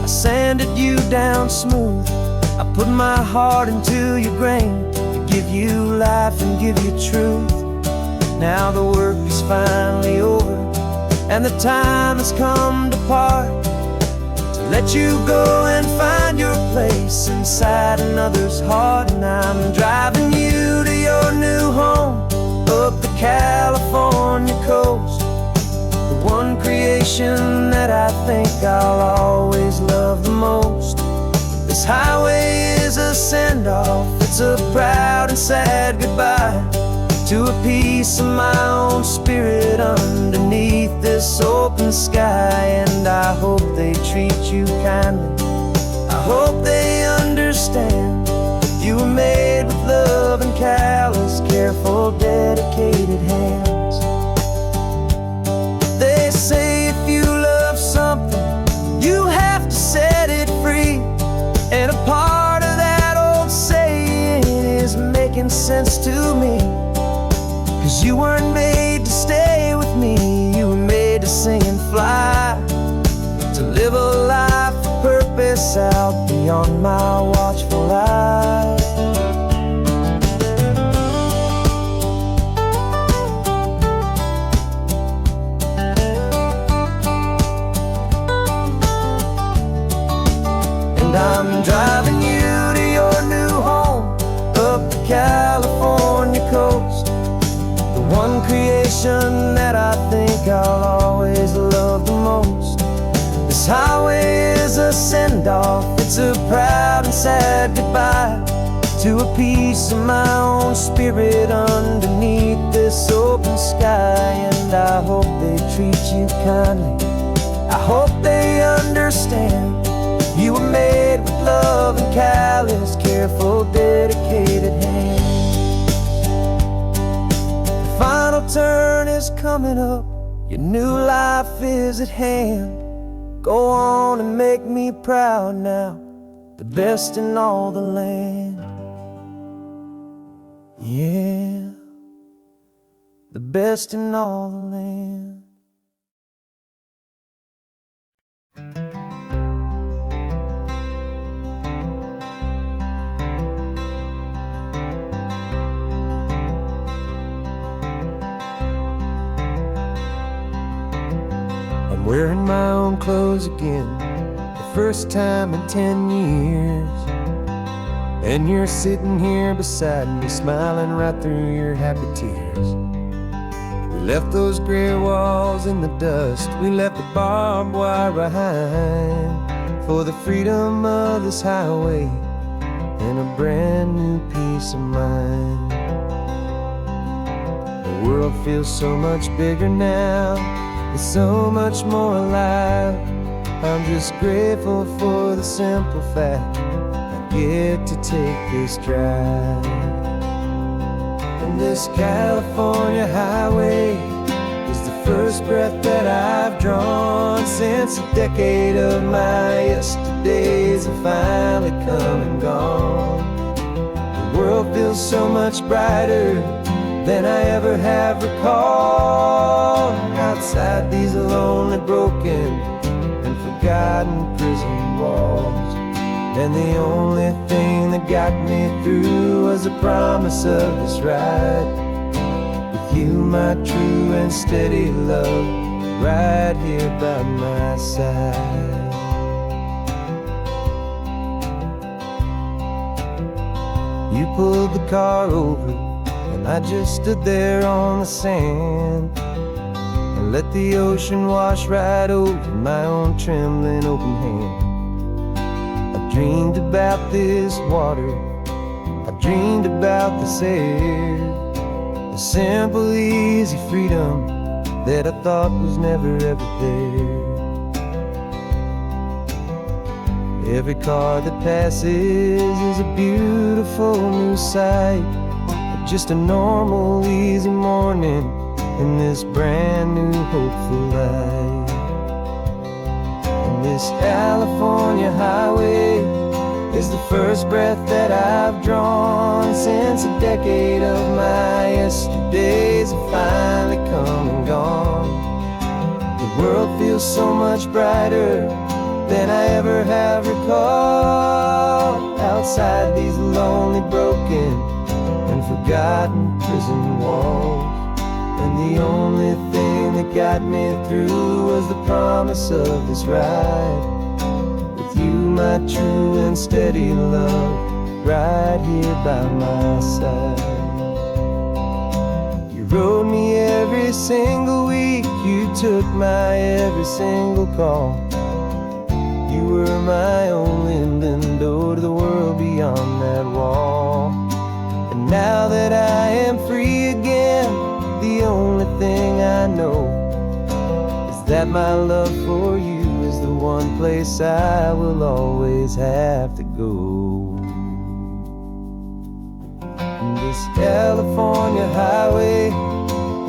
Speaker 2: I sanded you down smooth. I put my heart into your grain to give you life and give you truth. Now the work is finally over, and the time has come to part, to let you go and find your place inside another's heart. And I'm driving you to your new home up the California coast, the one creation that I think I'll always love the most. This highway is a send-off, it's a proud and sad goodbye to a piece of my own spirit underneath this open sky. And I hope they treat you kindly, I hope they understand you were made with love and callous, careful, dedicated hands. They say if you love something, you have to set it free. And a part of that old saying is making sense to me, 'cause you weren't made to stay with me, you were made to sing and fly, to live a life of purpose out beyond my watchful eye. And I'm driving you to your new home
Speaker 3: creation that I think I'll always love the most. This highway is a send-off, it's a proud and sad goodbye to a piece of my own spirit underneath this open sky. And I hope they treat you kindly, I hope they understand you were made with love and callous, careful, dedicated hands. The final turn is coming up, your new life is at hand. Go on and make me proud now, the best in all the land. Yeah, the best in all the land. I'm wearing my own clothes again, the first time in 10 years. And you're sitting here beside me, smiling right through your happy tears. We left those gray walls in the dust, we left the barbed wire behind, for the freedom of this highway and a brand new peace of mind. The world feels so much bigger now, it's so much more alive. I'm just grateful for the simple fact get to take this drive. And this California highway is the first breath that I've drawn since a decade of my yesterdays have finally come and gone. The world feels so much brighter than I ever have recalled. Outside these lonely, broken, and forgotten prison walls. And the only thing that got me through was the promise of this ride with you, my true and steady love, right here by my side. You pulled the car over and I just stood there on the sand and let the ocean wash right over my own trembling open hand. I dreamed about this water, I dreamed about this air, the simple, easy freedom that I thought was never ever there. Every car that passes is a beautiful new sight, but just a normal, easy morning in this brand new, hopeful life. And this California highway is the first breath that I've drawn since a decade of my yesterdays have finally come and gone. The world feels so much brighter than I ever have recalled. Outside these lonely, broken, and forgotten prison walls. And the only thing that got me through was the promise of this ride with you, my true and steady love, right here by my side. You rode me every single week, you took my every single call. You were my only window to the world beyond that wall. And now that I am free again, the only thing I know is that my love for you is the one place I will always have to go. And this California highway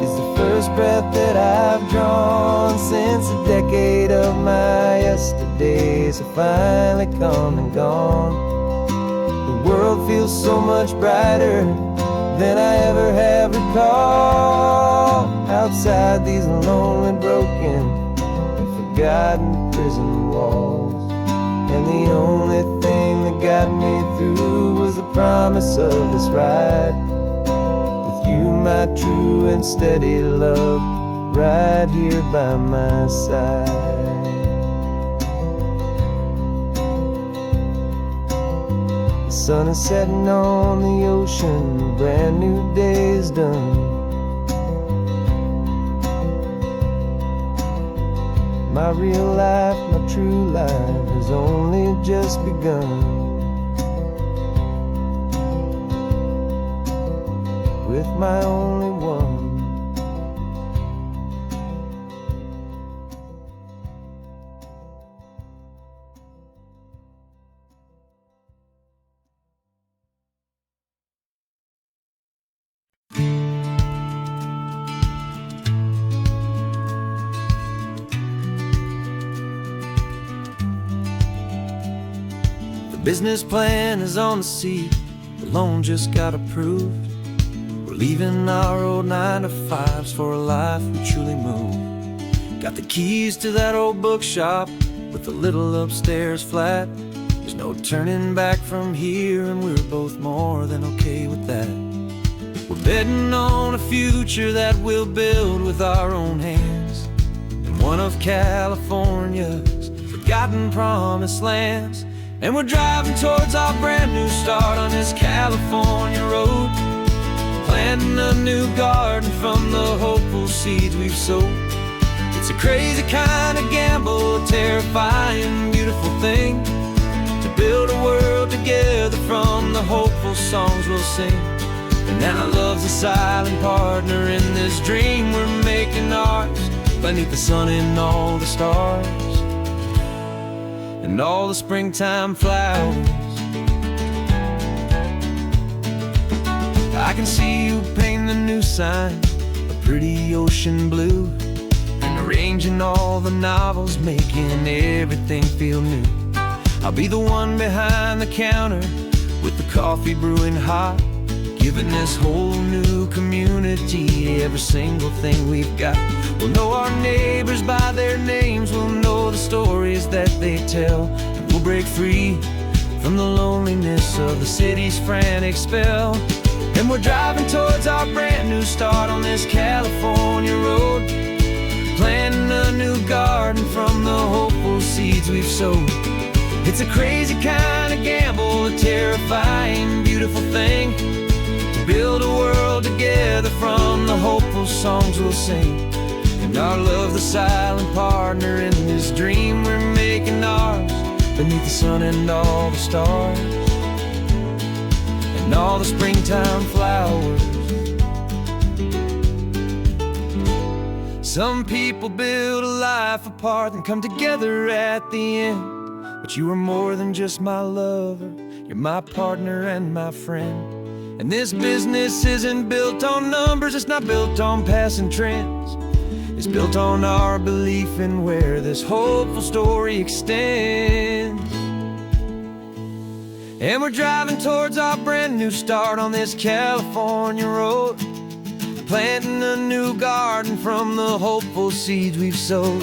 Speaker 3: is the first breath that I've drawn since a decade of my yesterdays have finally come and gone. The world feels so much brighter than I ever have recalled. Outside these lonely, broken, and forgotten prison walls. And the only thing that got me through was the promise of this ride with you, my true and steady love, right here by my side. The sun is setting on the ocean, a brand new day is done. My real life, my true life has only just begun. With my only one. The business plan is on the seat, the loan just got approved. We're leaving our old 9-to-5s for a life we truly move. Got the keys to that old bookshop with the little upstairs flat. There's no turning back from here, and we're both more than okay with that. We're betting on a future that we'll build with our own hands, in one of California's forgotten promised lands. And we're driving towards our brand new start on this California road, planting a new garden from the hopeful seeds we've sowed. It's a crazy kind of gamble, a terrifying, beautiful thing, to build a world together from the hopeful songs we'll sing. And now love's a silent partner in this dream we're making ours, beneath the sun and all the stars and all the springtime flowers. I can see you painting the new sign a pretty ocean blue, and arranging all the novels, making everything feel new. I'll be the one behind the counter with the coffee brewing hot, giving this whole new community every single thing we've got. We'll know our neighbors by their names, we'll know the stories that they tell, and we'll break free from the loneliness of the city's frantic spell. And we're driving towards our brand new start on this California road, planting a new garden from the hopeful seeds we've sowed. It's a crazy kind of gamble, a terrifying, beautiful thing, to build a world together from the hopeful songs we'll sing. And our love's the silent partner in this dream we're making ours, beneath the sun and all the stars and all the springtime flowers. Some people build a life apart and come together at the end, but you are more than just my lover, you're my partner and my friend. And this business isn't built on numbers, it's not built on passing trends. It's built on our belief in where this hopeful story extends. And we're driving towards our brand new start on this California road, planting a new garden from the hopeful seeds we've sowed.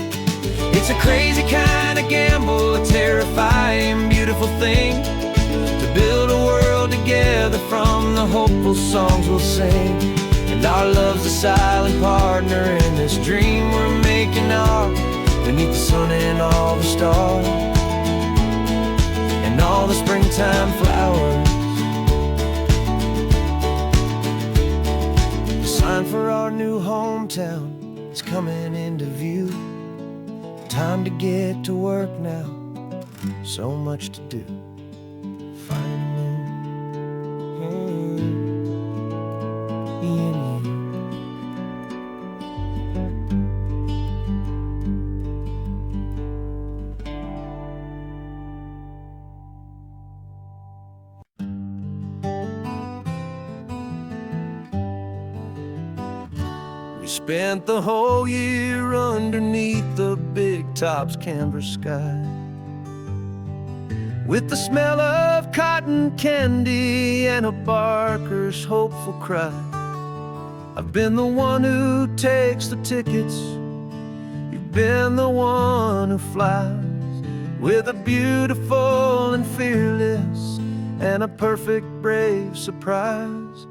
Speaker 3: It's a crazy kind of gamble, a terrifying, beautiful thing, to build a world together from the hopeful songs we'll sing. And our love's a silent partner in this dream we're making ours, beneath the sun and all the stars and all the springtime flowers. The sign for our new hometown is coming into view. Time to get to work now, so much to do. We spent the whole year underneath the big top's canvas sky, with the smell of cotton candy and a barker's hopeful cry. I've been the one who takes the tickets, you've been the one who flies, with a beautiful and fearless and a perfect brave surprise.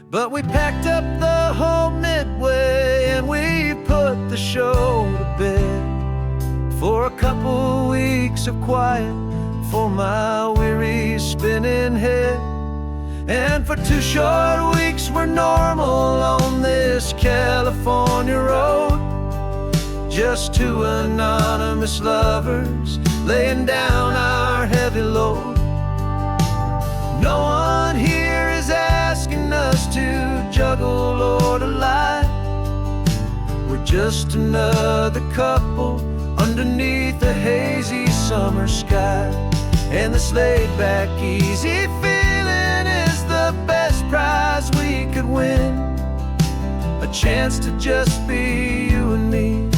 Speaker 3: But we packed up the whole Midway and we put the show to bed, for a couple weeks of quiet for my weary spinning head. And for 2 short weeks we're normal on this California road,
Speaker 1: just two anonymous lovers laying down our heavy load. No one here is asking us to juggle or to lie. We're just another couple underneath a hazy summer sky. And this laid-back, easy feeling is the best prize we could win. A chance to just be you and me,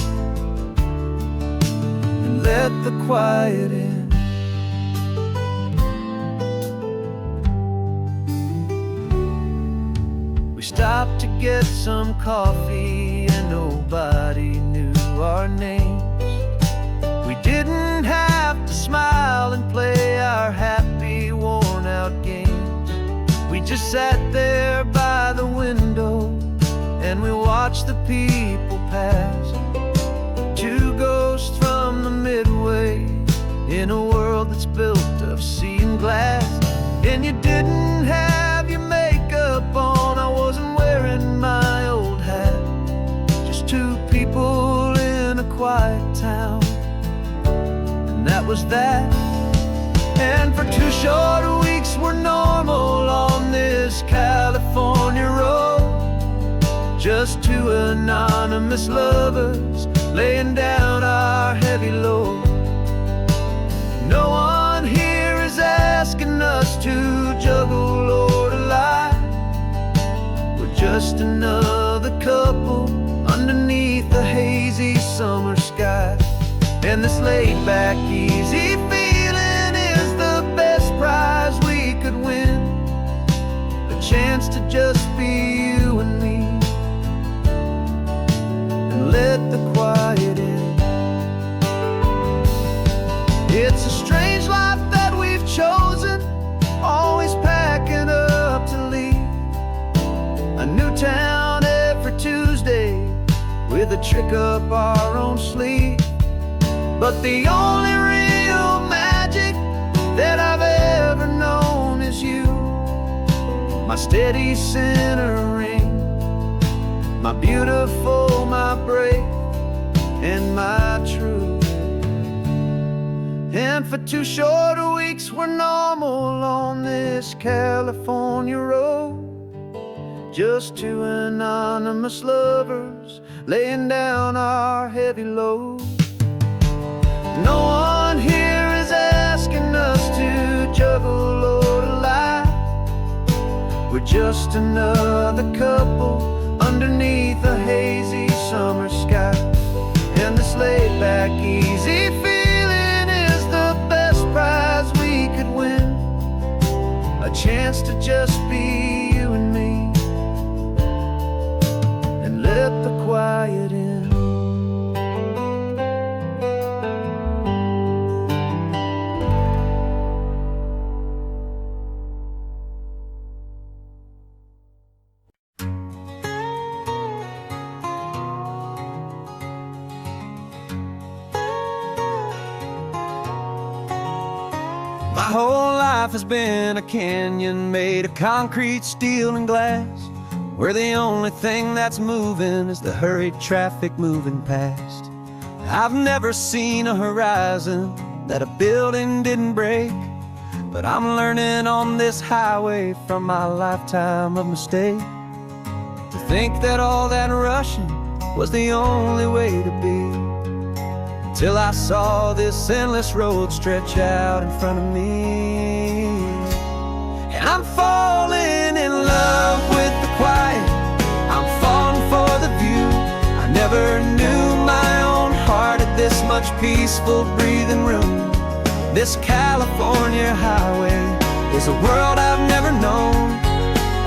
Speaker 1: and let the quiet in. We stopped to get some coffee and nobody knew our names. We didn't have to smile and play our happy, worn-out games. We just sat there by the window and we watched the people pass. Two ghosts from the Midway in a world that's built of sea and glass. And you didn't have your makeup on, I wasn't wearing my old hat. Just two people in a quiet town, and that was that. And for 2 short weeks we're normal on this California road. Just two anonymous lovers laying down our heavy load. No one here is asking us to juggle or to lie. We're just another couple underneath the hazy summer sky. And this laid-back, easy feeling is the best prize we could win. A chance to just be you and me, and let the quiet in. It's a strange life that we've chosen, always packing up to leave. A new town every Tuesday with a trick up our own sleeve. But the only real magic that I've ever known is you. My steady centering, my beautiful, my brave, and my true. And for 2 short weeks we're normal on this California road. Just two anonymous lovers laying down our heavy load. No one here is asking us to juggle or to lie. We're just another couple underneath a hazy summer sky. And this laid-back, easy feeling is the best prize we could win. A chance to just be you and me, and let the quiet in. My whole life has been a canyon made of concrete, steel, and glass, where the only thing that's moving is the hurried traffic moving past. I've never seen a horizon that a building didn't break, but I'm learning on this highway from my lifetime of mistake to think that all that rushing was the only way to be. Till I saw this endless road stretch out in front of me. And I'm falling in love with the quiet, I'm falling for the view. I never knew my own heart had this much peaceful breathing room. This California highway is a world I've never known,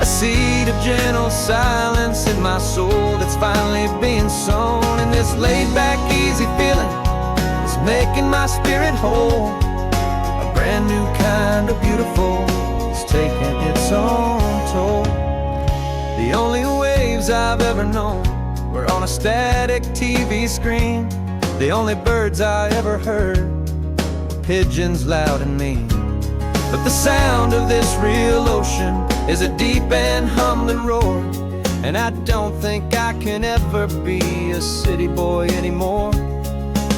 Speaker 1: a seed of gentle silence in my soul that's finally being sown. And this laid-back, easy feeling making my spirit whole. A brand new kind of beautiful is taking its own toll. The only waves I've ever known were on a static TV screen. The only birds I ever heard were pigeons loud and mean. But the sound of this real ocean is a deep and humbling roar, and I don't think I can ever be a city boy anymore.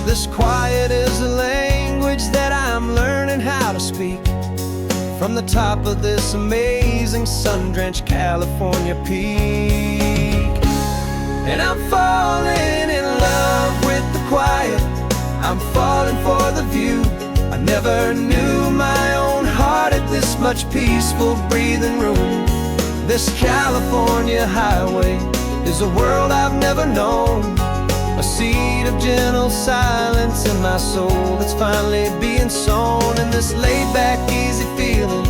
Speaker 3: This quiet is a language that I'm learning how to speak from the top of this amazing sun-drenched California peak. And I'm falling in love with the quiet, I'm falling for the view. I never knew my own heart had this much peaceful breathing room. This California highway is a world I've never known, a seed of gentle silence in my soul that's finally being sown. And this laid-back, easy feeling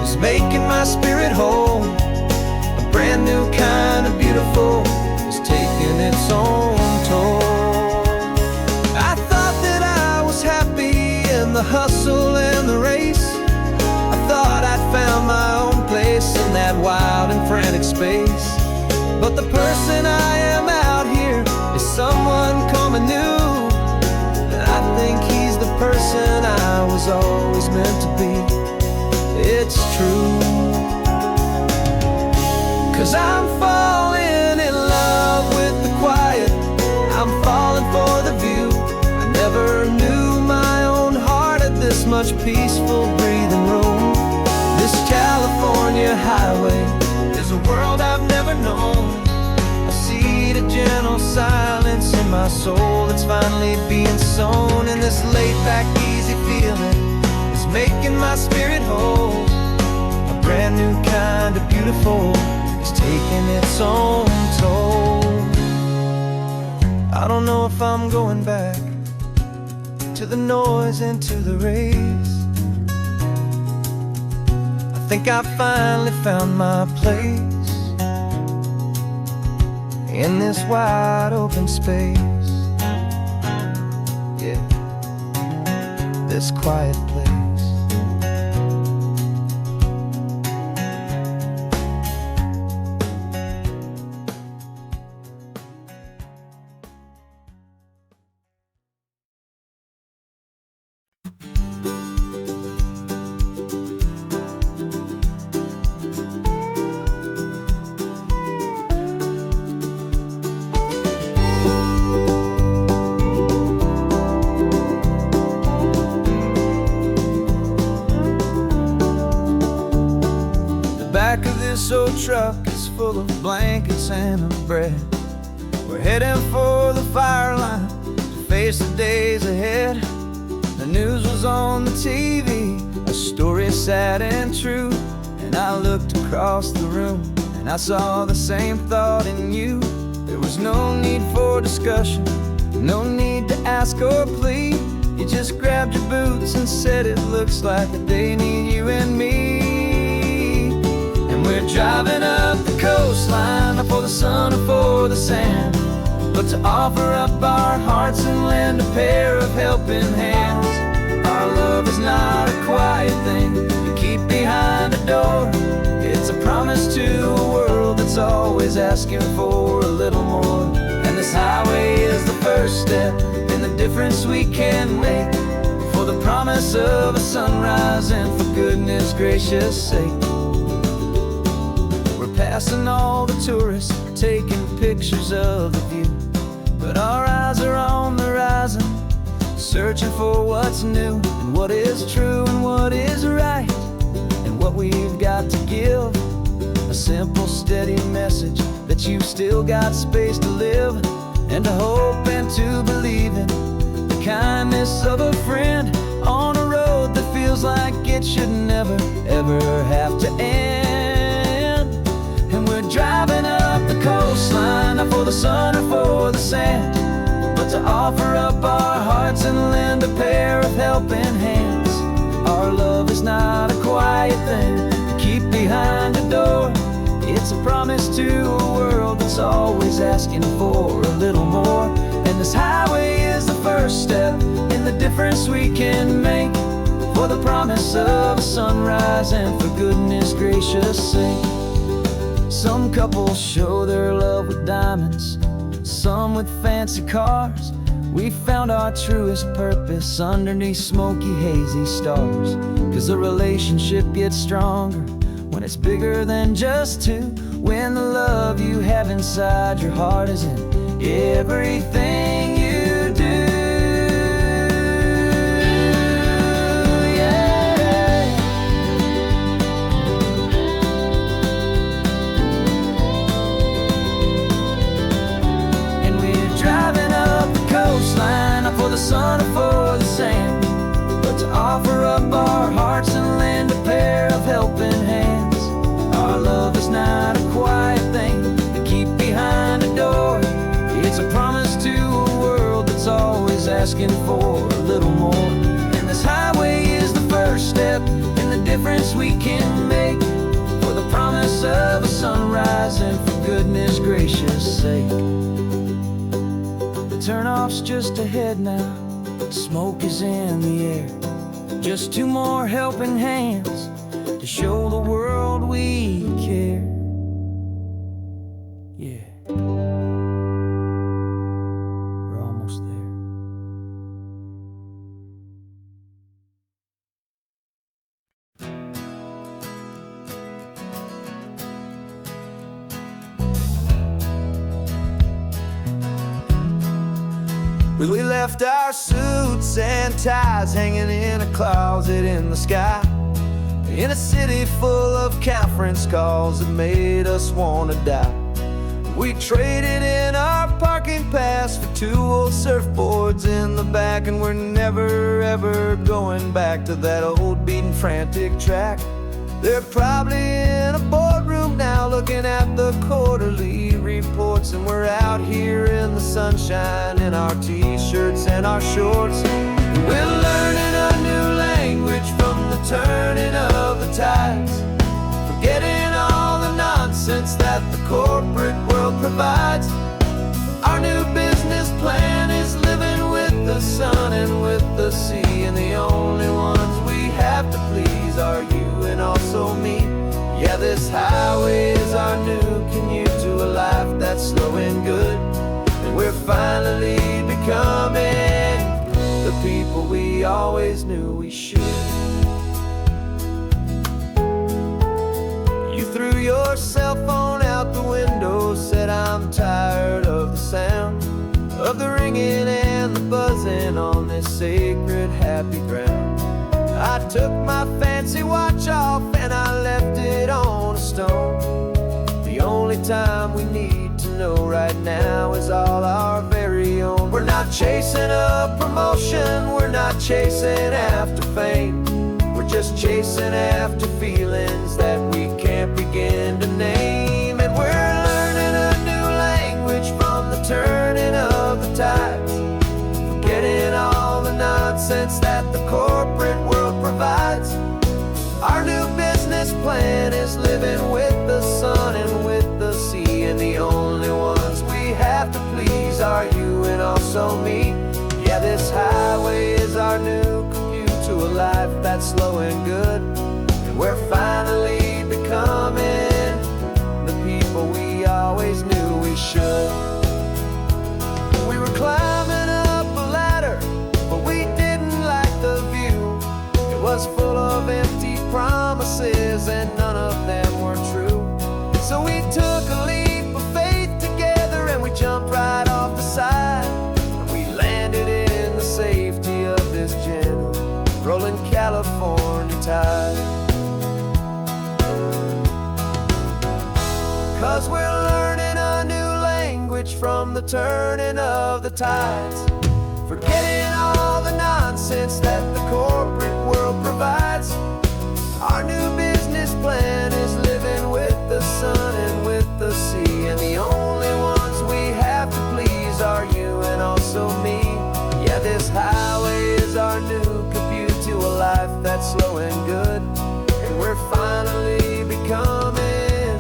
Speaker 3: is making my spirit whole. A brand new kind of beautiful is taking its own toll. I thought that I was happy in the hustle and the race. I thought I'd found my own place in that wild and frantic space. But the person I am out here is someone coming new, and I think he's the person I was always meant to be. It's true, 'cause I'm falling in love with the quiet, I'm falling for the view. I never knew my own heart had this much peaceful breathing room. This California highway is a world I've never known, a seed of gentle silence in my soul that's finally being sown. And this laid-back, easy feeling is making my spirit whole. A brand new kind of beautiful is taking its own toll. I don't know if I'm going back to the noise and to the race. I think I finally found my place in this wide open space. Yeah, this quiet place. Back of this old truck is full of blankets and of bread. We're heading for the fire line to face the days ahead. The news was on the TV, a story sad and true. And I looked across the room and I saw the same thought in you. There was no need for discussion, no need to ask or plead. You just grabbed your boots and said it looks like the day need you and me. We're driving up the coastline, not for the sun or for the sand, but to offer up our hearts and lend a pair of helping hands. Our love is not a quiet thing you keep behind a door. It's a promise to a world that's always asking for a little more. And this highway is the first step in the difference we can make, for the promise of a sunrise and for goodness gracious sake. Passing all the tourists, taking pictures of the view, but our eyes are on the horizon, searching for what's new and what is true and what is right, and what we've got to give. A simple, steady message that you've still got space to live, and to hope and to believe in the kindness of a friend on a road that feels like it should never, ever have to end. Driving up the coastline, not for the sun or for the sand, but to offer up our hearts and lend a pair of helping hands. Our love is not a quiet thing to keep behind a door. It's a promise to a world that's always asking for a little more. And this highway is the first step in the difference we can make, for the promise of a sunrise and for goodness gracious sake. Some couples show their love with diamonds, some with fancy cars. We found our truest purpose underneath smoky, hazy stars. 'Cause a relationship gets stronger when it's bigger than just two, when the love you have inside your heart is in everything you do. asking for a little more. And this highway is the first step in the difference we can make, for the promise of a sunrise and for goodness gracious sake. The turnoff's just ahead now, smoke is in the air. Just two more helping hands to show the world we care. Yeah, we're almost there.
Speaker 2: We left our suits and ties hanging in a closet in the sky, in a city full of conference calls that made us wanna die. We traded in our parking pass for two old surfboards in the back, and we're never ever going back to that old beaten frantic track. They're probably in a boardroom now looking at the quarterly reports, and we're out here in the sunshine in our t-shirts and our shorts. We're learning a new language from the turning of the tides, forgetting all the nonsense that the corporate world provides. Our new business plan is living with the sun and with the sea, and the only ones we have to please are you and also me. Yeah, this highway is our new commute to a life that's slow and good, and we're finally becoming the people we always knew we should. You threw your cell phone out the window, said I'm tired of the sound of the ringing and the buzzing on this sacred happy ground. I took my fancy watch off and I left it on a stone. The only time we need to know right now is all our very own. We're not chasing a promotion, we're not chasing after fame, we're just chasing after feelings that we can't begin to name. And we're learning a new language from the turning of the tides, forgetting all the nonsense that the corporate world provides. Our new business plan is living with the sun and with the sea, and the only ones we have to please are you and also me. Yeah, this highway is our new commute to a life that's slow and good, and we're finally becoming the people we always knew we should. We were climbing up a ladder, but we didn't like the view. It was full of empty promises and none of them were true. So we took a leap of faith together and we jumped right off the side, and we landed in the safety of this gentle rolling California tide. 'Cause we're learning a new language from the turning of the tides, forgetting all the nonsense that the corporate world provides. Our new business plan is living with the sun and with the sea, and the only ones we have to please are you and also me. Yeah, this highway is our new commute to a life that's slow and good, and we're finally becoming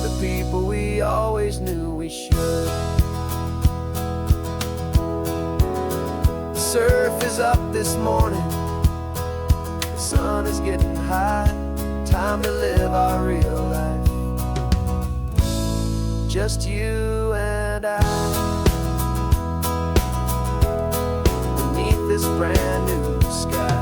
Speaker 2: the people we always knew we should. The surf is up this morning, the sun is getting high, time to live our real life, just you and I, beneath this brand new sky.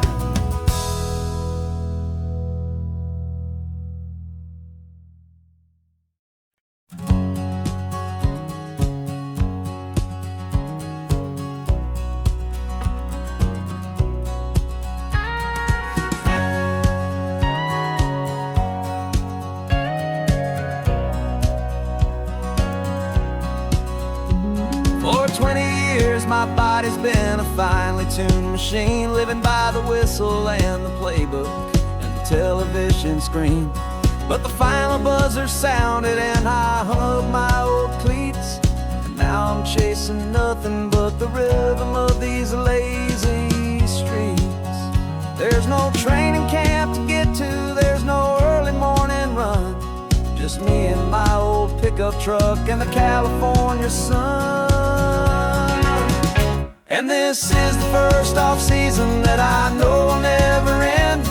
Speaker 2: For 20 years my body's been a finely tuned machine, living by the whistle and the playbook and the television screen. But the final buzzer sounded and I hung up my old cleats, and now
Speaker 3: Now I'm chasing nothing but the rhythm of these lazy streets. There's no training camp to get to, there's no early morning run. Just me and my old pickup truck and the California sun. And this is the first off-season that I know will never end.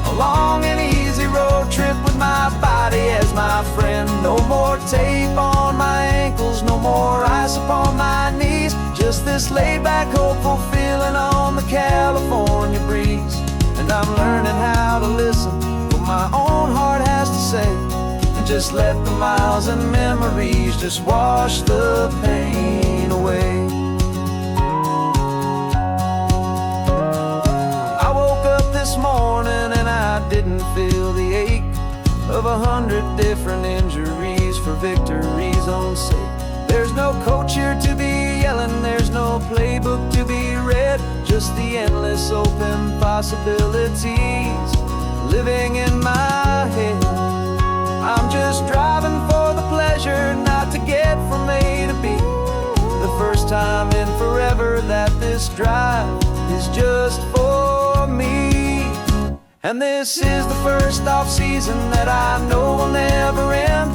Speaker 3: A long and easy road trip with my body as my friend. No more tape on my ankles, no more ice upon my knees. Just this laid-back, hopeful feeling on the California breeze. And I'm learning how to listen to what my own heart has to say, and just let the miles and memories just wash the pain away. I woke up this morning and I didn't feel the ache of 100 different injuries for victory's own sake. There's no coach here to be yelling, there's no playbook to be read, just the endless open possibilities living in my head. I'm just driving for the pleasure, not to get from A to B. The first time in forever that this drive is just for me. And this is the first off-season that I know will never end.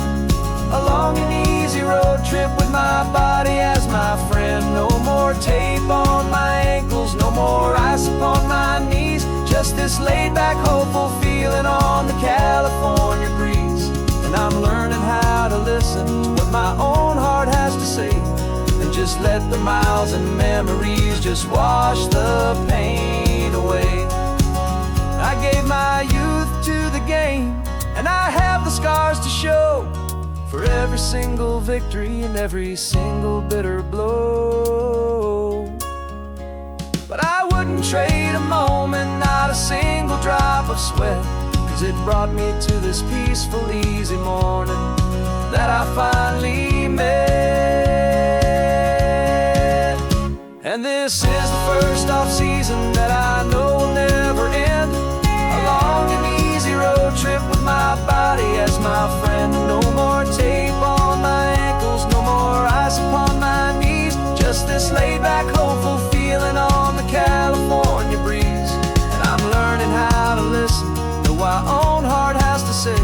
Speaker 3: A long and easy road trip with my body as my friend. No more tape on my ankles, no more ice upon my knees. Just this laid-back, hopeful feeling on the California breeze. And I'm learning how to listen to what my own heart has to say, and just let the miles and memories just wash the pain away. I gave my youth to the game, and I have the scars to show for every single victory and every single bitter blow. But I wouldn't trade a moment, not a single drop of sweat, 'cause it brought me to this peaceful, easy morning that I finally met. And this is the first off-season that I know will never end. A long and easy road trip with my body as my friend. No more tape on my ankles, no more ice upon my knees. Just this laid-back, hopeful feeling on the California breeze. And I'm learning how to listen to what my own heart has to say,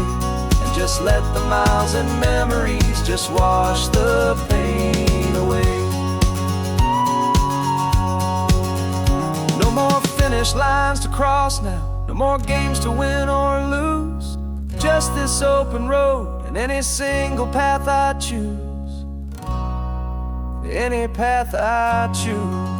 Speaker 3: and just let the miles and memories just wash the pain away. No more finish lines to cross now, no more games to win or lose. Just this open road and any single path I choose. Any path I choose.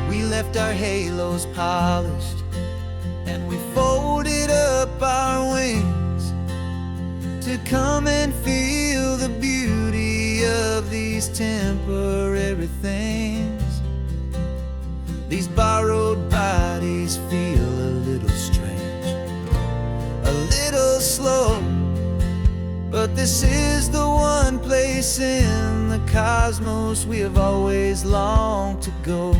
Speaker 2: We left our halos polished, and we folded up our wings to come and feel the beauty of these temporary things. These borrowed bodies feel a little strange, a little slow, but this is the one place in the cosmos we have always longed to go.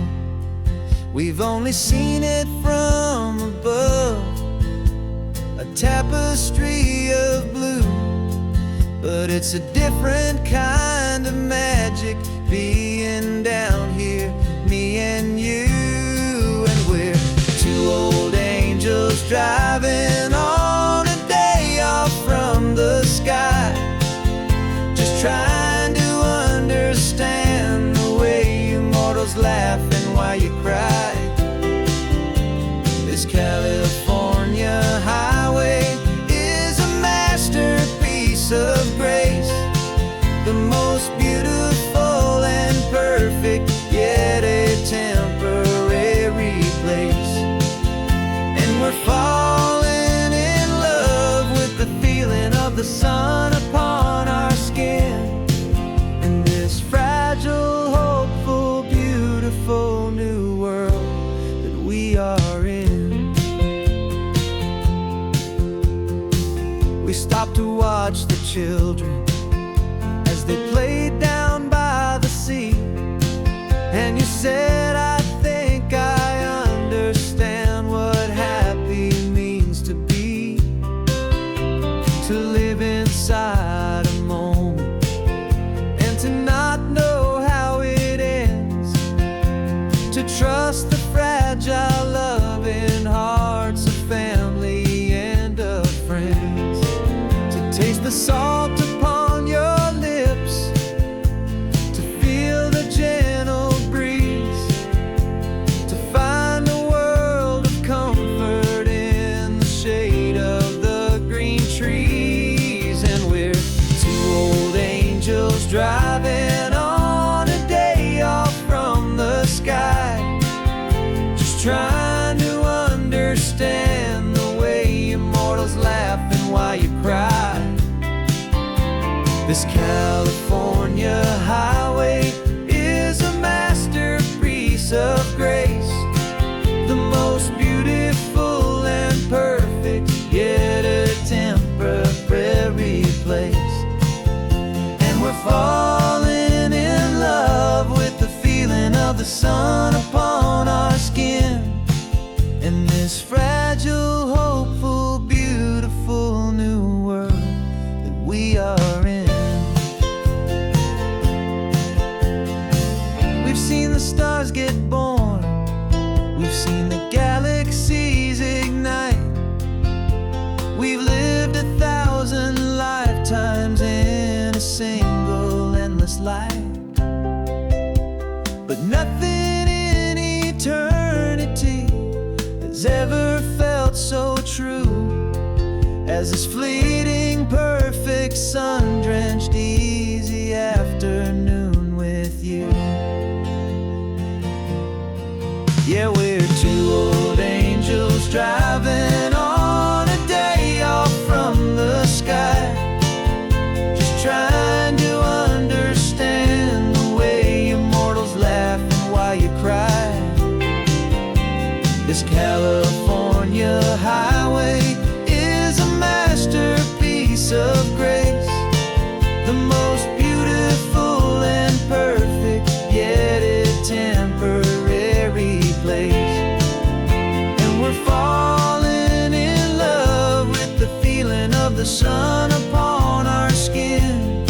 Speaker 2: We've only seen it from above, a tapestry of blue, but it's a different kind of magic being down here, me and you. And we're two old angels driving on a day off from the sky, just trying to understand the way you mortals laugh and why you cry. This California highway is a masterpiece of grace, the most beautiful and perfect, yet a temporary place. And we're falling in love with the feeling of the sun upon our skin, in this fragile, hopeful, beautiful new world that we are in. We stop to watch the children
Speaker 3: they played down by the sea. And you said, I think I understand what happy means to be. To live inside a moment and to not know how it ends. To trust the fragile loving hearts of family and of friends. To taste the salt upon your lips, to feel the gentle breeze, to find a world of comfort in the shade of the green trees. And we're two old angels driving on a day off from the sky, just trying to understand the way immortals laugh and why you cry. This California highway is a masterpiece of grace, the most beautiful and perfect, yet a temporary place. And we're falling in love with the feeling of the sun upon our skin, in this fragile, hopeful, beautiful new world that we are in. We've seen the stars get born, we've seen the galaxies ignite. We've lived 1,000 lifetimes in a single endless life. But nothing in eternity has ever felt so true as this fleeting, perfect, sun-drenched, easy afternoon with you. Yeah, we're two old angels driving on a day off from the sky, just trying to understand the way immortals laugh and why you cry. This California highway is a masterpiece of grace, the most beautiful and perfect, yet a temporary place. And we're falling in love with the feeling of the sun upon our skin,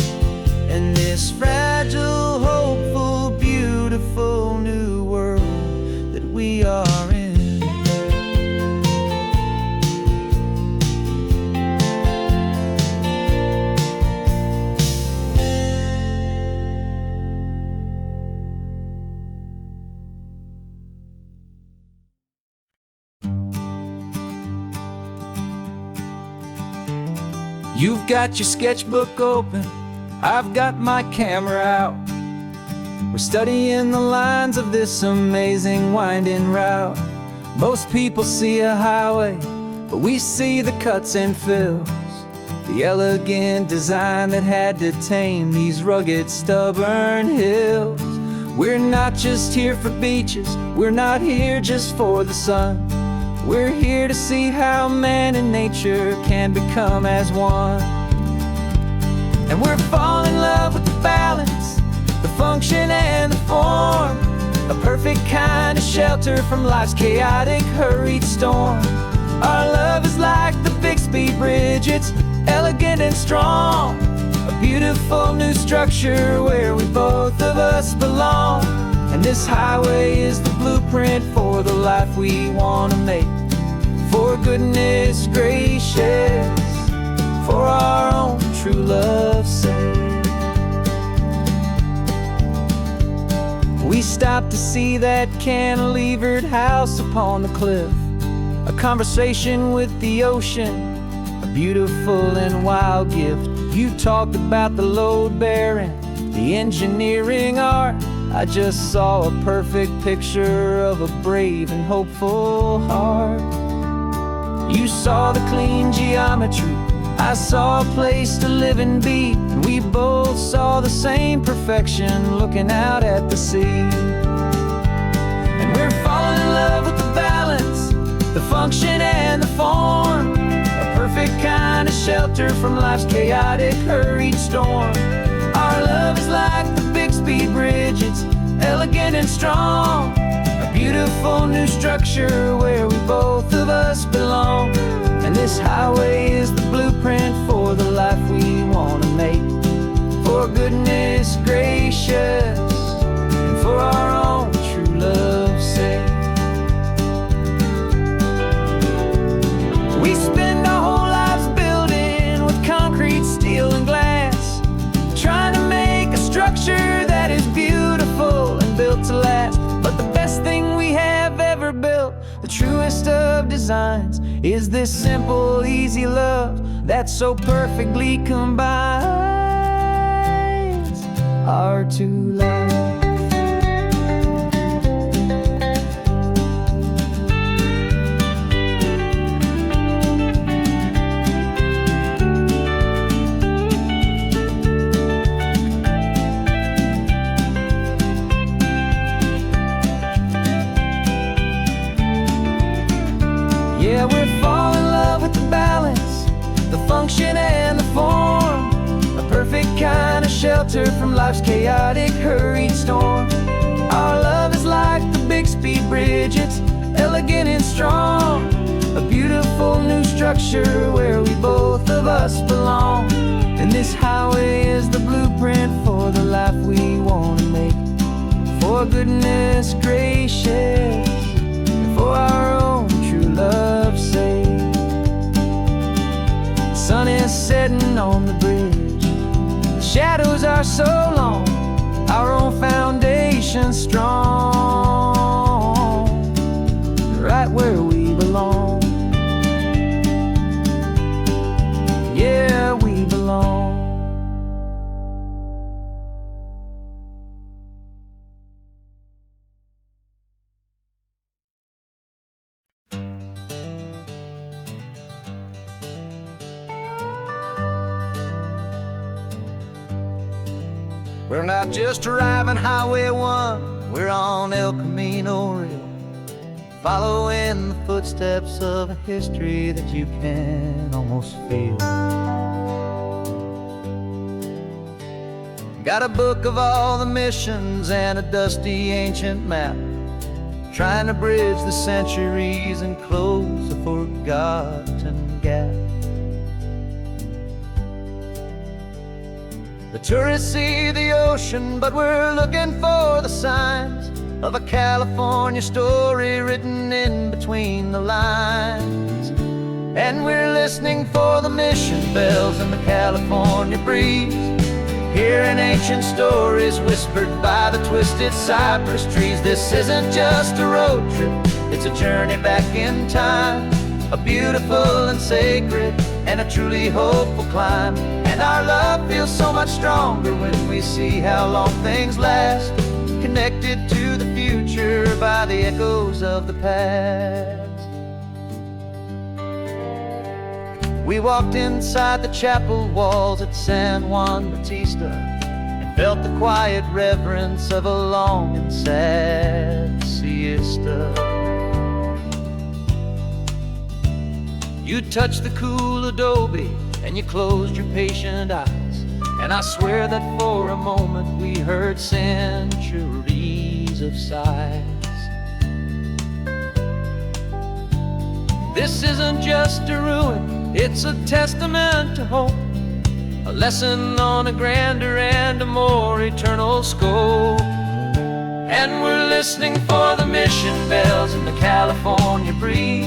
Speaker 3: and this fragile, hopeful, beautiful new world that we are in. You've got your sketchbook open, I've got my camera out. We're studying the lines of this amazing winding route. Most people see a highway, but we see the cuts and fills, the elegant design that had to tame these rugged, stubborn hills. We're not just here for beaches, we're not here just for the sun. We're here to see how man and nature can become as one. And we're falling in love with the balance, the function and the form, a perfect kind of shelter from life's chaotic, hurried storm. Our love is like the Bixby Bridge, it's elegant and strong, a beautiful new structure where we both of us belong. And this highway is the blueprint for the life we want to make. For goodness gracious, for our own true love's sake. We stopped to see that cantilevered house upon the cliff, a conversation with the ocean, a beautiful and wild gift. You talked about the load bearing, the engineering art. I just saw a perfect picture of a brave and hopeful heart. You saw the clean geometry, I saw a place to live and be, and we both saw the same perfection looking out at the sea. And we're falling in love with the balance, the function and the form, a perfect kind of shelter from life's chaotic, hurried storm. Our Our love is like the Bixby Bridge, it's elegant and strong. A beautiful new structure where we both of us belong. And this highway is the blueprint for the life we want to make. For goodness gracious, and for our own true love's sake. We spend our whole lives building with concrete, steel, and glass, trying to make a structure that is beautiful and built to last. But the best thing we have ever built, the truest of designs, is this simple, easy love that so perfectly combines our two lives. Yeah, we're falling in love with the balance, the function and the form. A perfect kind of shelter from life's chaotic, hurried storm. Our love is like the Bixby Bridge, it's elegant and strong. A beautiful new structure where we both of us belong. And this highway is the blueprint for the life we want to make. For goodness gracious, for our own true love's sake. The sun is setting on the bridge, the shadows are so long, our own foundation strong, right where we belong. Yeah, we belong.
Speaker 2: We're not just driving Highway 1, we're on El Camino Real, following the footsteps of a history that you can almost feel. Got a book of all the missions and a dusty ancient map, trying to bridge the centuries and close a forgotten gap. The tourists see the ocean, but we're looking for the signs of a California story written in between the lines. And we're listening for the mission bells in the California breeze, hearing ancient stories whispered by the twisted cypress trees. This isn't just a road trip, it's a journey back in time, a beautiful and sacred and a truly hopeful climb. And our love feels so much stronger when we see how long things last, connected to the future by the echoes of the past. We walked inside the chapel walls at San Juan Bautista and felt the quiet reverence of a long and sad siesta. You touched the cool adobe and you closed your patient eyes, and I swear that for a moment we heard centuries of sighs. This isn't just a ruin, it's a testament to hope, a lesson on a grander and a more eternal scope. And we're listening for the mission bells in the California breeze,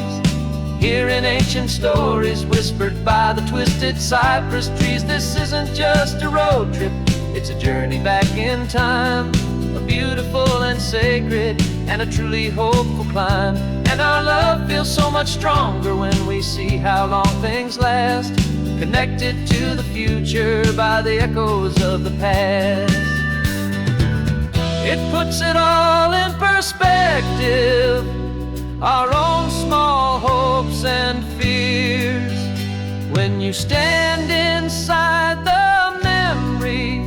Speaker 2: hearing ancient stories whispered by the twisted cypress trees. This isn't just a road trip, it's a journey back in time, a beautiful and sacred and a truly hopeful climb. And our love feels so much stronger when we see how long things last, connected to the future by the echoes of the past. It puts it all in perspective, our own small hopes and fears, when you stand inside the memory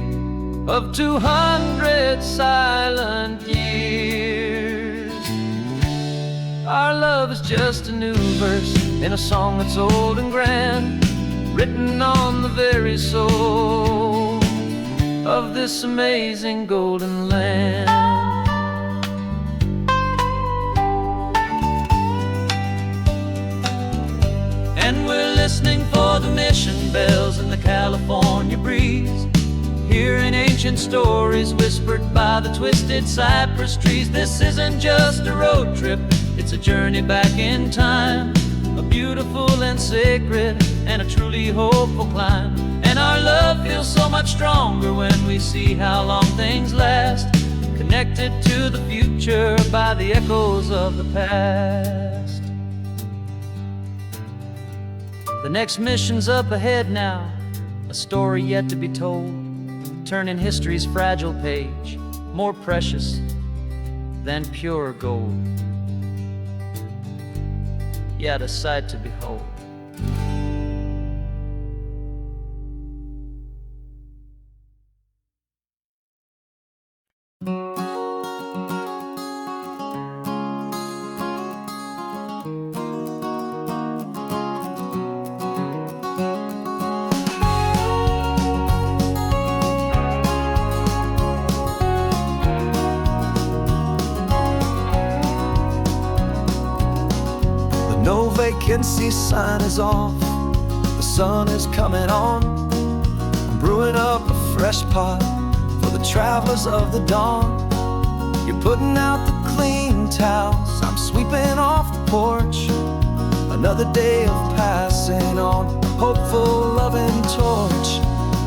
Speaker 2: of 200 silent years. Our love is just a new verse in a song that's old and grand, written on the very soul
Speaker 1: of this amazing golden land. And we're listening for the mission bells in the California breeze, hearing ancient stories whispered by the twisted cypress trees. This isn't just a road trip, it's a journey back in time, a beautiful and sacred and a truly hopeful climb. And our love feels so much stronger when we see how long things last, connected to the future by the echoes of the past. The next mission's up ahead now, a story yet to be told, turning history's fragile page, more precious than pure gold. Yet a sight to behold.
Speaker 3: No vacancy sign is off, the sun is coming on. I'm brewing up a fresh pot for the travelers of the dawn. You're putting out the clean towels, I'm sweeping off the porch. Another day of passing on a hopeful, loving torch.